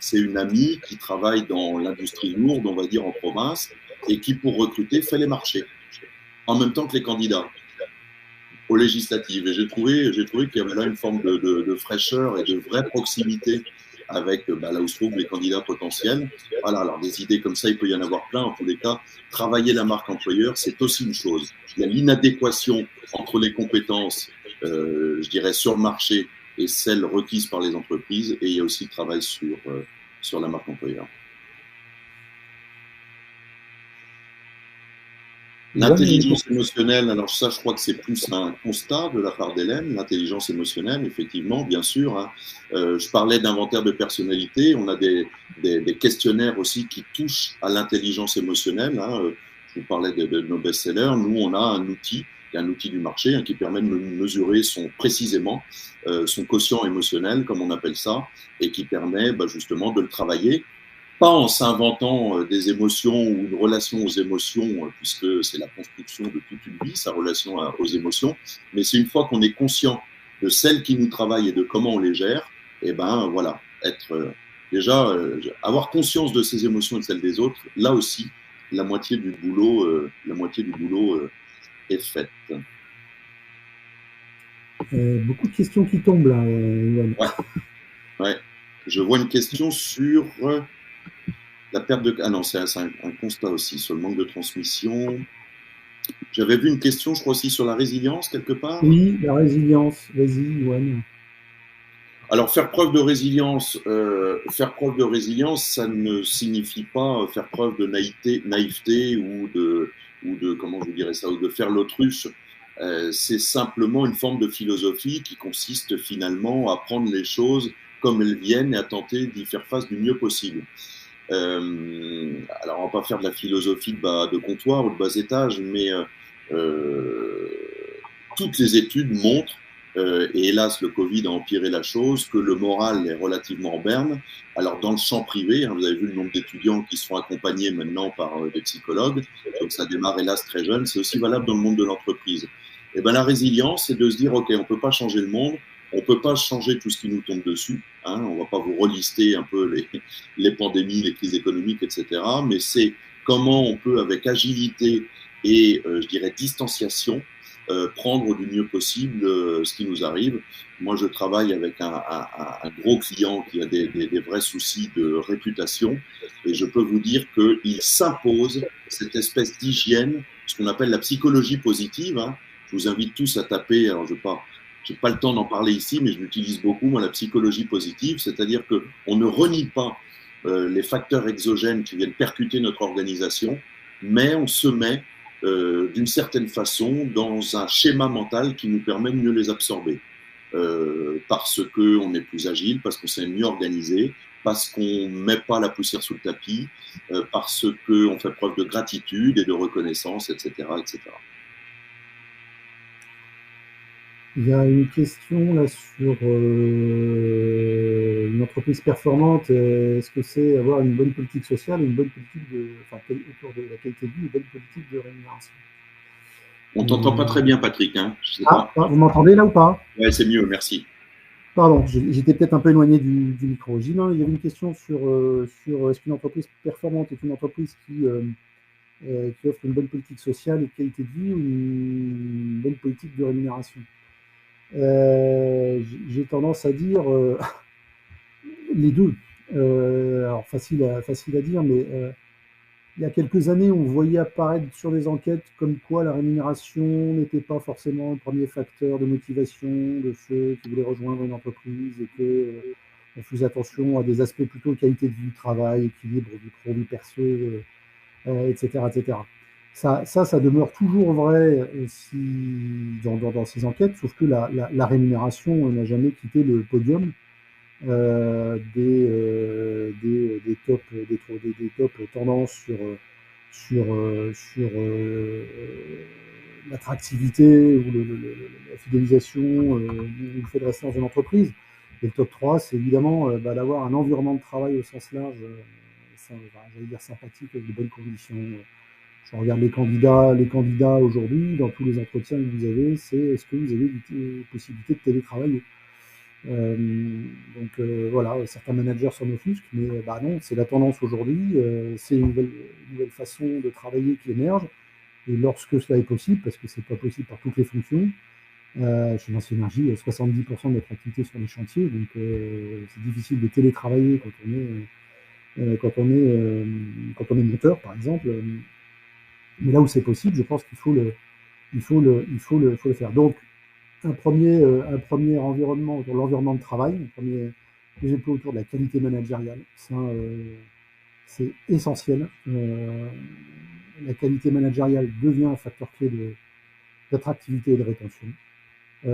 C'est une amie qui travaille dans l'industrie lourde, on va dire en province, et qui, pour recruter, fait les marchés, en même temps que les candidats aux législatives. Et j'ai trouvé qu'il y avait là une forme de fraîcheur et de vraie proximité avec là où se trouvent les candidats potentiels. Voilà, alors des idées comme ça, il peut y en avoir plein. En tous les cas, travailler la marque employeur, c'est aussi une chose. Il y a l'inadéquation entre les compétences, je dirais, sur le marché et celles requises par les entreprises. Et il y a aussi le travail sur la marque employeur. L'intelligence émotionnelle, alors ça, je crois que c'est plus un constat de la part d'Hélène. L'intelligence émotionnelle, effectivement, bien sûr. Hein. Je parlais d'inventaire de personnalité. On a des questionnaires aussi qui touchent à l'intelligence émotionnelle. Hein. Je vous parlais de nos best-sellers. Nous, on a un outil du marché hein, qui permet de mesurer précisément son quotient émotionnel, comme on appelle ça, et qui permet justement de le travailler. Pas en s'inventant des émotions ou une relation aux émotions, puisque c'est la construction de toute une vie, sa relation aux émotions, mais c'est une fois qu'on est conscient de celles qui nous travaillent et de comment on les gère, et ben voilà, avoir conscience de ses émotions et de celles des autres, là aussi, la moitié du boulot est faite. Beaucoup de questions qui tombent là, Yoann. Ouais. Je vois une question sur la perte de... Ah non, c'est un constat aussi sur le manque de transmission. J'avais vu une question, je crois aussi, sur la résilience, quelque part. Oui, la résilience. Vas-y, Yoann. Alors, faire preuve de résilience, ça ne signifie pas faire preuve de naïveté ou de comment je vous dirais ça, ou de faire l'autruche. C'est simplement une forme de philosophie qui consiste finalement à prendre les choses comme elles viennent et à tenter d'y faire face du mieux possible. Alors, on va pas faire de la philosophie de comptoir ou de bas étage, mais toutes les études montrent et hélas, le Covid a empiré la chose, que le moral est relativement en berne. Alors, dans le champ privé, hein, vous avez vu le nombre d'étudiants qui sont accompagnés maintenant par des psychologues, donc ça démarre hélas très jeune, c'est aussi valable dans le monde de l'entreprise. Et ben, la résilience, c'est de se dire, OK, on ne peut pas changer le monde, on ne peut pas changer tout ce qui nous tombe dessus, hein, on ne va pas vous relister un peu les pandémies, les crises économiques, etc., mais c'est comment on peut, avec agilité et, je dirais, distanciation, prendre du mieux possible ce qui nous arrive. Moi, je travaille avec un gros client qui a des vrais soucis de réputation et je peux vous dire qu'il s'impose cette espèce d'hygiène, ce qu'on appelle la psychologie positive. Hein. Je vous invite tous à taper, alors je n'ai pas le temps d'en parler ici, mais je l'utilise beaucoup, moi, la psychologie positive, c'est-à-dire qu'on ne renie pas les facteurs exogènes qui viennent percuter notre organisation, mais on se met d'une certaine façon dans un schéma mental qui nous permet de mieux les absorber. Parce qu'on est plus agile, parce qu'on s'est mieux organisé, parce qu'on ne met pas la poussière sous le tapis, parce qu'on fait preuve de gratitude et de reconnaissance, etc., etc. Il y a une question là sur une entreprise performante. Est-ce que c'est avoir une bonne politique sociale, une bonne politique autour de la qualité de vie, une bonne politique de rémunération? On t'entend pas très bien, Patrick. Hein, je sais pas. Vous m'entendez là ou pas? Ouais, c'est mieux, merci. Pardon, j'étais peut-être un peu éloigné du micro. Il y avait une question sur est-ce qu'une entreprise performante est une entreprise qui offre une bonne politique sociale et de qualité de vie ou une bonne politique de rémunération. J'ai tendance à dire les deux. Alors facile à dire, mais il y a quelques années, on voyait apparaître sur des enquêtes comme quoi la rémunération n'était pas forcément le premier facteur de motivation de ceux qui voulaient rejoindre une entreprise et que on faisait attention à des aspects plutôt qualité de vie, travail, équilibre du pro, du perso, etc., etc. Ça demeure toujours vrai dans ces enquêtes, sauf que la rémunération n'a jamais quitté le podium des top tendances sur l'attractivité ou la fidélisation ou le fait de rester dans une entreprise. Et le top 3, c'est évidemment d'avoir un environnement de travail au sens large, j'allais dire sympathique, avec de bonnes conditions. Je regarde les candidats aujourd'hui, dans tous les entretiens que vous avez, c'est est-ce que vous avez des possibilités de télétravailler. Voilà, certains managers s'en offusquent, mais non, c'est la tendance aujourd'hui, c'est une nouvelle façon de travailler qui émerge, et lorsque cela est possible, parce que c'est pas possible par toutes les fonctions, chez Vinci Énergie, 70% de notre activité sur les chantiers, donc c'est difficile de télétravailler quand on est monteur, par exemple. Mais là où c'est possible, je pense qu'il faut le faire. Donc, un premier environnement autour de l'environnement de travail, deuxième point autour de la qualité managériale. Ça, c'est essentiel. La qualité managériale devient un facteur clé d'attractivité et de rétention. Il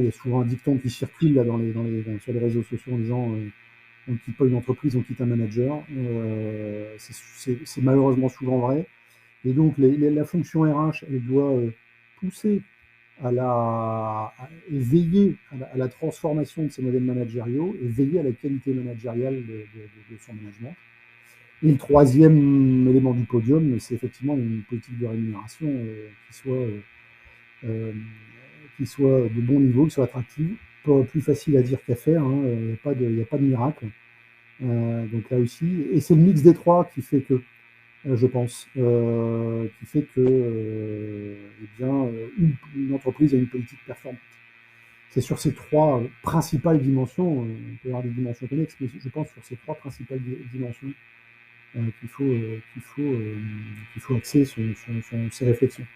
y a souvent un dicton qui circule là, sur les réseaux sociaux en disant on ne quitte pas une entreprise, on quitte un manager. C'est malheureusement souvent vrai. Et donc, la fonction RH, elle doit pousser et veiller à la transformation de ces modèles managériaux et veiller à la qualité managériale de son management. Et le troisième élément du podium, c'est effectivement une politique de rémunération qui soit de bon niveau, qui soit attractive, pas plus facile à dire qu'à faire, hein, il n'y a pas de miracle. Donc là aussi, et c'est le mix des trois qui fait que, je pense, qui fait que une entreprise a une politique performante. C'est sur ces trois principales dimensions, on peut y avoir des dimensions connexes, mais je pense sur ces trois principales dimensions qu'il faut axer ses réflexions.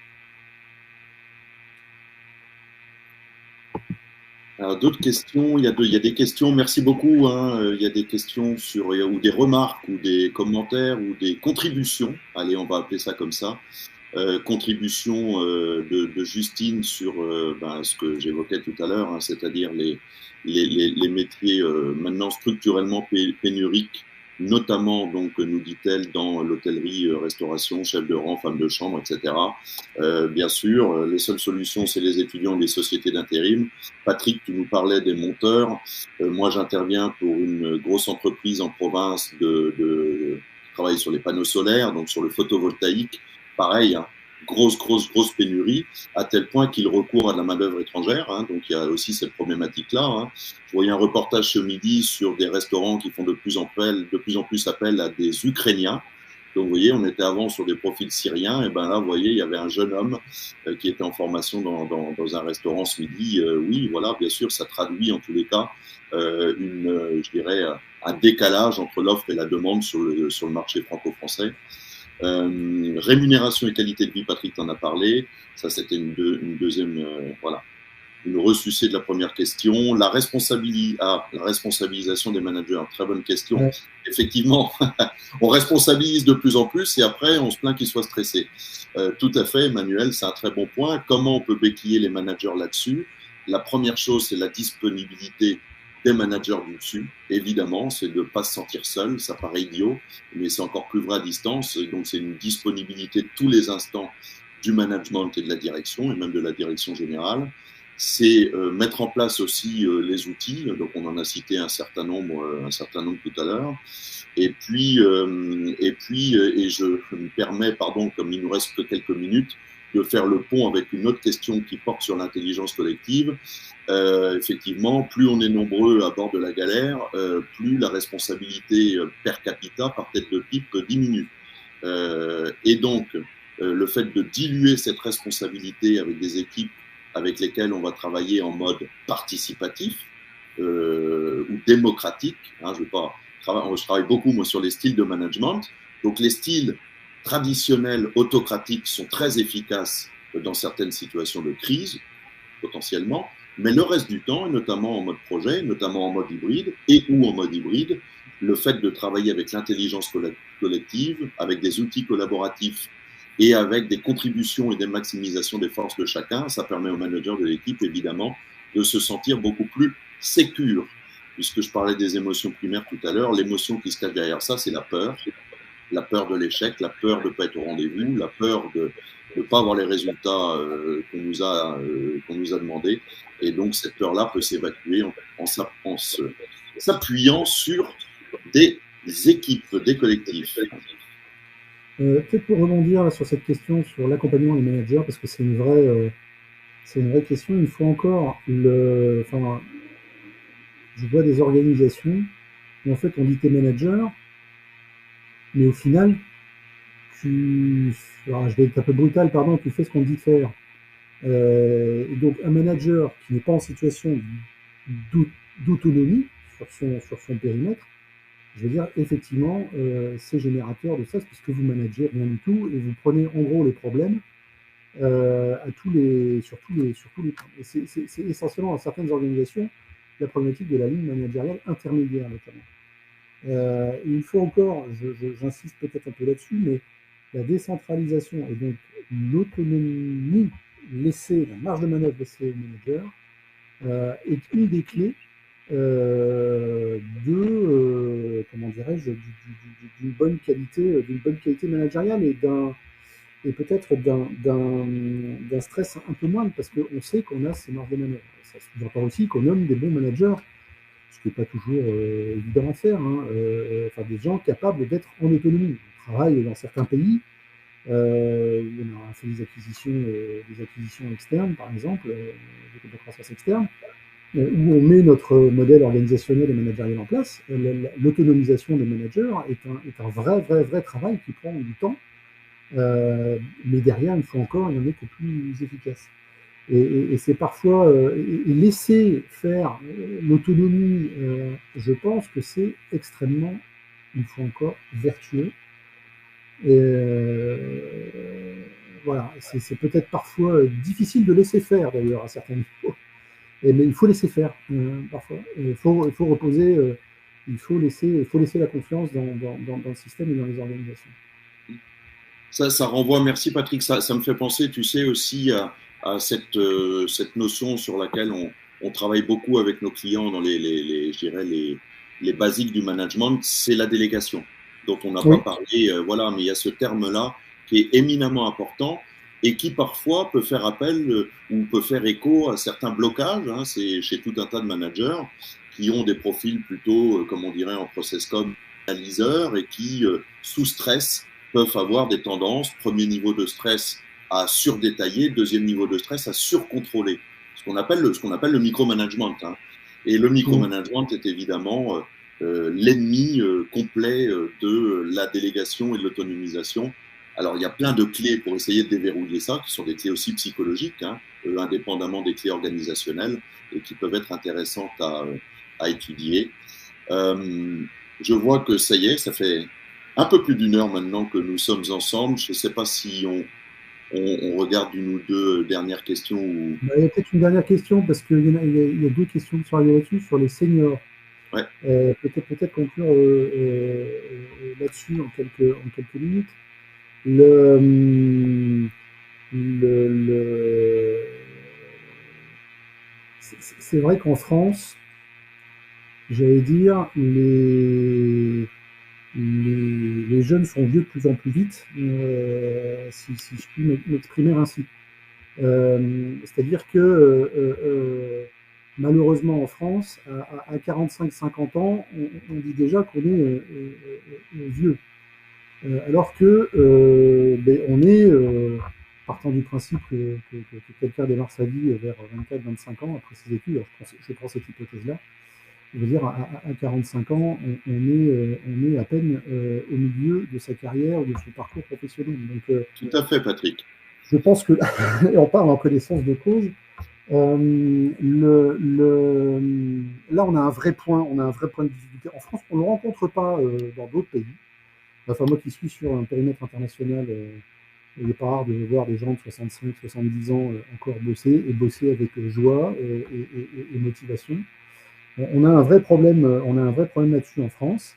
Alors, d'autres questions, il y a des questions, merci beaucoup. Hein, il y a des questions ou des remarques, ou des commentaires, ou des contributions. Allez, on va appeler ça comme ça. Contribution de Justine sur ce que j'évoquais tout à l'heure, hein, c'est-à-dire les métiers maintenant structurellement pénuriques, notamment, donc, nous dit-elle, dans l'hôtellerie, restauration, chef de rang, femme de chambre, etc. Bien sûr, les seules solutions, c'est les étudiants des sociétés d'intérim. Patrick, tu nous parlais des monteurs. Moi, j'interviens pour une grosse entreprise en province qui travaille sur les panneaux solaires, donc sur le photovoltaïque. Pareil, hein, grosse pénurie, à tel point qu'il recourt à de la main-d'œuvre étrangère. Hein, donc il y a aussi cette problématique-là. Hein. Je voyais un reportage ce midi sur des restaurants qui font de plus en plus appel à des Ukrainiens. Donc vous voyez, on était avant sur des profils syriens, et ben là, vous voyez, il y avait un jeune homme qui était en formation dans un restaurant ce midi. Oui, voilà, bien sûr, ça traduit en tous les cas je dirais, un décalage entre l'offre et la demande sur le marché franco-français. Rémunération et qualité de vie, Patrick t'en a parlé. Ça, c'était une deuxième, voilà, une ressucée de la première question. La responsabilisation des managers, très bonne question. Ouais. Effectivement, on responsabilise de plus en plus et après, on se plaint qu'ils soient stressés. Tout à fait, Emmanuel, c'est un très bon point. Comment on peut béquiller les managers là-dessus? La première chose, c'est la disponibilité des managers du dessus, évidemment, c'est de ne pas se sentir seul, ça paraît idiot, mais c'est encore plus vrai à distance, donc c'est une disponibilité de tous les instants du management et de la direction, et même de la direction générale. C'est mettre en place aussi les outils, donc on en a cité un certain nombre tout à l'heure, et je me permets, pardon, comme il nous reste que quelques minutes, de faire le pont avec une autre question qui porte sur l'intelligence collective. Effectivement, plus on est nombreux à bord de la galère, plus la responsabilité per capita, par tête de pipe, diminue. Et donc, le fait de diluer cette responsabilité avec des équipes avec lesquelles on va travailler en mode participatif ou démocratique, hein, je travaille beaucoup moi, sur les styles de management. Donc, les styles traditionnels autocratiques sont très efficaces dans certaines situations de crise, potentiellement, mais le reste du temps, et notamment en mode projet, notamment en mode hybride, le fait de travailler avec l'intelligence collective, avec des outils collaboratifs et avec des contributions et des maximisations des forces de chacun, ça permet aux managers de l'équipe, évidemment, de se sentir beaucoup plus sécure. Puisque je parlais des émotions primaires tout à l'heure, l'émotion qui se cache derrière ça, c'est la peur de l'échec, la peur de ne pas être au rendez-vous, la peur de ne pas avoir les résultats qu'on nous a demandé. Et donc, cette peur-là peut s'évacuer en s'appuyant sur des équipes, des collectifs. Peut-être pour rebondir là, sur cette question sur l'accompagnement des managers, parce que c'est une vraie question. Une fois encore, je vois des organisations où en fait on dit t'es manager, mais au final, je vais être un peu brutal, pardon, tu fais ce qu'on te dit de faire. Et donc un manager qui n'est pas en situation d'autonomie sur son périmètre, je veux dire, effectivement, c'est générateur de ça, parce que vous managez rien du tout et vous prenez en gros les problèmes sur tous les points. Et c'est essentiellement dans certaines organisations la problématique de la ligne managériale intermédiaire notamment. Une fois encore, j'insiste peut-être un peu là-dessus, mais la décentralisation et donc l'autonomie laissée, la marge de manœuvre laissée aux managers est une des clés d'une bonne qualité managériale et peut-être d'un stress un peu moindre, parce qu'on sait qu'on a ces marges de manœuvre. Ça sous-entend aussi qu'on nomme des bons managers, ce qui n'est pas toujours évident à faire, des gens capables d'être en autonomie. On travaille dans certains pays, on a fait des acquisitions externes, par exemple, de croissance externe, où on met notre modèle organisationnel et managérial en place. L'autonomisation des managers est un vrai travail qui prend du temps, mais derrière, une fois encore, il y en a qui est plus efficace. Et c'est parfois laisser faire l'autonomie, je pense que c'est extrêmement, une fois encore, vertueux. Et voilà, c'est peut-être parfois difficile de laisser faire d'ailleurs à certains niveaux, mais il faut laisser faire parfois. Il faut reposer, il faut laisser la confiance dans le système et dans les organisations. Ça renvoie, merci Patrick, ça me fait penser, tu sais, aussi à cette notion sur laquelle on travaille beaucoup avec nos clients dans les les basiques du management, c'est la délégation, dont on n'a Oui. pas parlé. Voilà, mais il y a ce terme-là qui est éminemment important et qui parfois peut faire appel ou peut faire écho à certains blocages. Hein, c'est chez tout un tas de managers qui ont des profils plutôt, comme on dirait en process com, analyseurs et qui, sous stress, peuvent avoir des tendances. Premier niveau de stress à surdétailler, deuxième niveau de stress à surcontrôler. Ce qu'on appelle le micromanagement. Hein. Et le micromanagement est évidemment l'ennemi complet de la délégation et de l'autonomisation. Alors, il y a plein de clés pour essayer de déverrouiller ça, qui sont des clés aussi psychologiques, hein, indépendamment des clés organisationnelles, et qui peuvent être intéressantes à étudier. Je vois que ça y est, ça fait un peu plus d'une heure maintenant que nous sommes ensemble. Je ne sais pas si on regarde une ou deux dernières questions. Ou... Bah, il y a peut-être une dernière question, parce qu'il y a deux questions qui sont arrivées là-dessus, sur les seniors. Ouais. Peut-être conclure là-dessus en quelques minutes. C'est vrai qu'en France, j'allais dire, les jeunes sont vieux de plus en plus vite, si je puis m'exprimer ainsi. C'est-à-dire que malheureusement en France, à 45-50 ans, on dit déjà qu'on est vieux. Alors que on est, partant du principe que quelqu'un démarre sa vie vers 24-25 ans après ses études, alors je prends cette hypothèse-là, je veux dire, à 45 ans, on est à peine au milieu de sa carrière ou de son parcours professionnel. Donc, tout à fait, Patrick. Je pense que, et on parle en connaissance de cause, là on a un vrai point de difficulté. En France, on ne le rencontre pas dans d'autres pays. Enfin, moi qui suis sur un périmètre international, il n'est pas rare de voir des gens de 65-70 ans encore bosser, et bosser avec joie et motivation. On a un vrai problème là-dessus en France.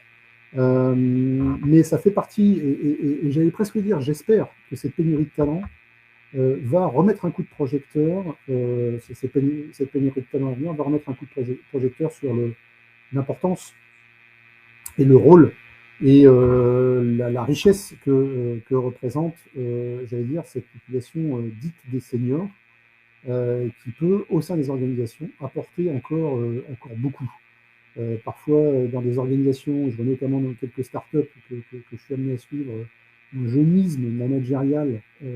Mais ça fait partie, et j'allais presque dire, j'espère que cette pénurie de talent va remettre un coup de projecteur, cette pénurie de talent à venir va remettre un coup de projecteur sur l'importance et le rôle et la richesse que représente, j'allais dire, cette population dite des seniors, qui peut, au sein des organisations, apporter encore beaucoup. Parfois, dans des organisations, je vois notamment dans quelques startups que je suis amené à suivre, un jeunisme managérial qui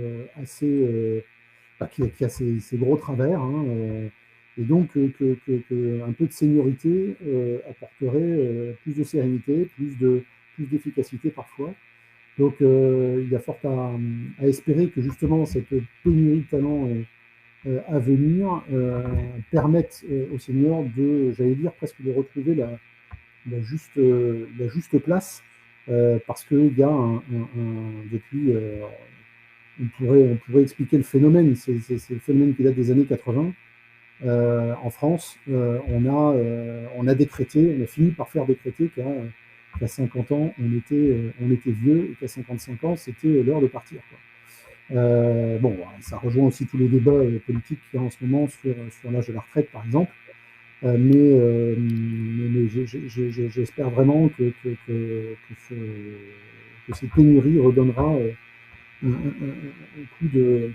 a ses gros travers, hein, et donc un peu de seniorité apporterait plus de sérénité, plus d'efficacité parfois. Donc il y a fort à espérer que justement cette pénurie de talent à venir permette aux seniors de, j'allais dire, presque de retrouver la juste place, parce qu'il y a depuis, on pourrait expliquer le phénomène, c'est le phénomène qui date des années 80. En France, on a fini par faire décréter qu'à 50 ans, on était vieux, et qu'à 55 ans, c'était l'heure de partir, quoi. Bon, ça rejoint aussi tous les débats politiques qu'il y a en ce moment sur l'âge de la retraite, par exemple. Mais j'espère vraiment que cette pénurie redonnera un coup de...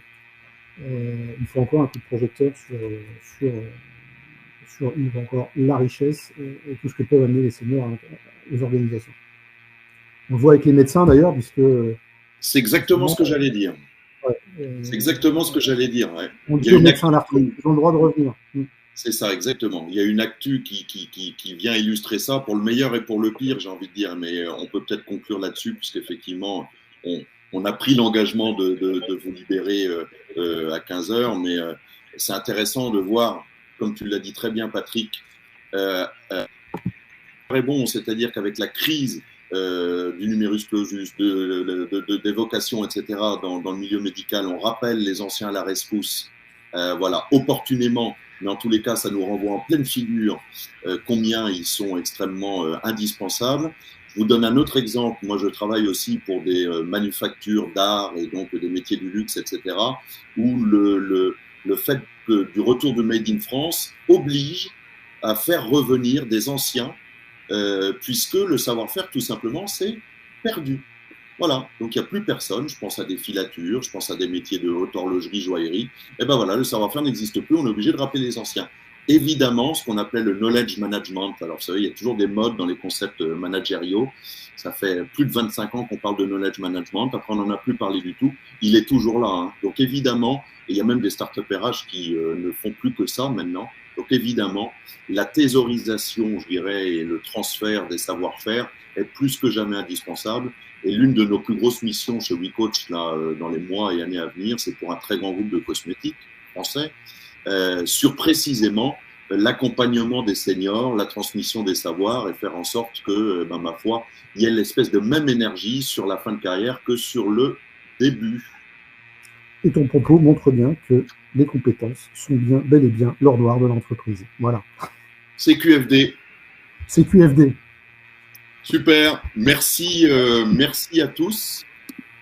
il faut encore un coup de projecteur sur encore la richesse et tout ce que peuvent amener les seniors aux organisations. On le voit avec les médecins d'ailleurs, puisque... C'est exactement ce que j'allais dire. Ouais, c'est exactement ce que j'allais dire. Ouais. On dit aux médecins à la retraite, ils ont le droit de revenir. C'est ça, exactement. Il y a une actu qui vient illustrer ça pour le meilleur et pour le pire, j'ai envie de dire. Mais on peut peut-être conclure là-dessus, puisqu'effectivement, on a pris l'engagement de vous libérer à 15 heures. Mais c'est intéressant de voir, comme tu l'as dit très bien, Patrick, très bon, c'est-à-dire qu'avec la crise du numerus clausus, des vocations, etc., dans le milieu médical, on rappelle les anciens à la rescousse, voilà, opportunément, mais en tous les cas, ça nous renvoie en pleine figure combien ils sont extrêmement indispensables. Je vous donne un autre exemple. Moi, je travaille aussi pour des manufactures d'art et donc des métiers du luxe, etc., où le fait du retour de Made in France oblige à faire revenir des anciens puisque le savoir-faire, tout simplement, c'est perdu. Voilà, donc il n'y a plus personne. Je pense à des filatures, je pense à des métiers de haute horlogerie, joaillerie. Et ben voilà, le savoir-faire n'existe plus, on est obligé de rappeler les anciens. Évidemment, ce qu'on appelait le knowledge management. Alors, vous savez, il y a toujours des modes dans les concepts managériaux. Ça fait plus de 25 ans qu'on parle de knowledge management. Après, on n'en a plus parlé du tout. Il est toujours là. Hein. Donc, évidemment, et il y a même des start-up RH qui ne font plus que ça maintenant. Donc, évidemment, la thésaurisation, je dirais, et le transfert des savoir-faire est plus que jamais indispensable. Et l'une de nos plus grosses missions chez WeCoach, là, dans les mois et années à venir, c'est pour un très grand groupe de cosmétiques français, sur précisément l'accompagnement des seniors, la transmission des savoirs et faire en sorte que, ma foi, il y ait l'espèce de même énergie sur la fin de carrière que sur le début. Et ton propos montre bien que les compétences sont bien, bel et bien l'or noir de l'entreprise. Voilà. CQFD. CQFD. Super. Merci, merci à tous.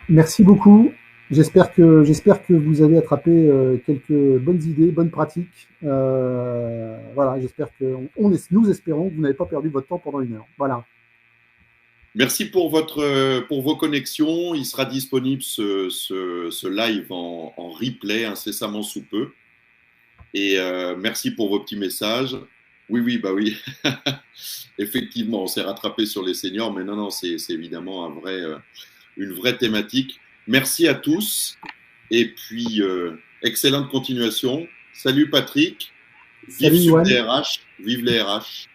Merci beaucoup. J'espère que vous avez attrapé quelques bonnes idées, bonnes pratiques. Voilà, j'espère que nous espérons que vous n'avez pas perdu votre temps pendant 1 heure. Voilà. Merci pour vos connexions. Il sera disponible ce live en replay incessamment sous peu. Et merci pour vos petits messages. Oui, bah oui. Effectivement, on s'est rattrapé sur les seniors, mais non, c'est évidemment une vraie thématique. Merci à tous et puis excellente continuation. Salut Patrick. Vive les RH. Vive les RH.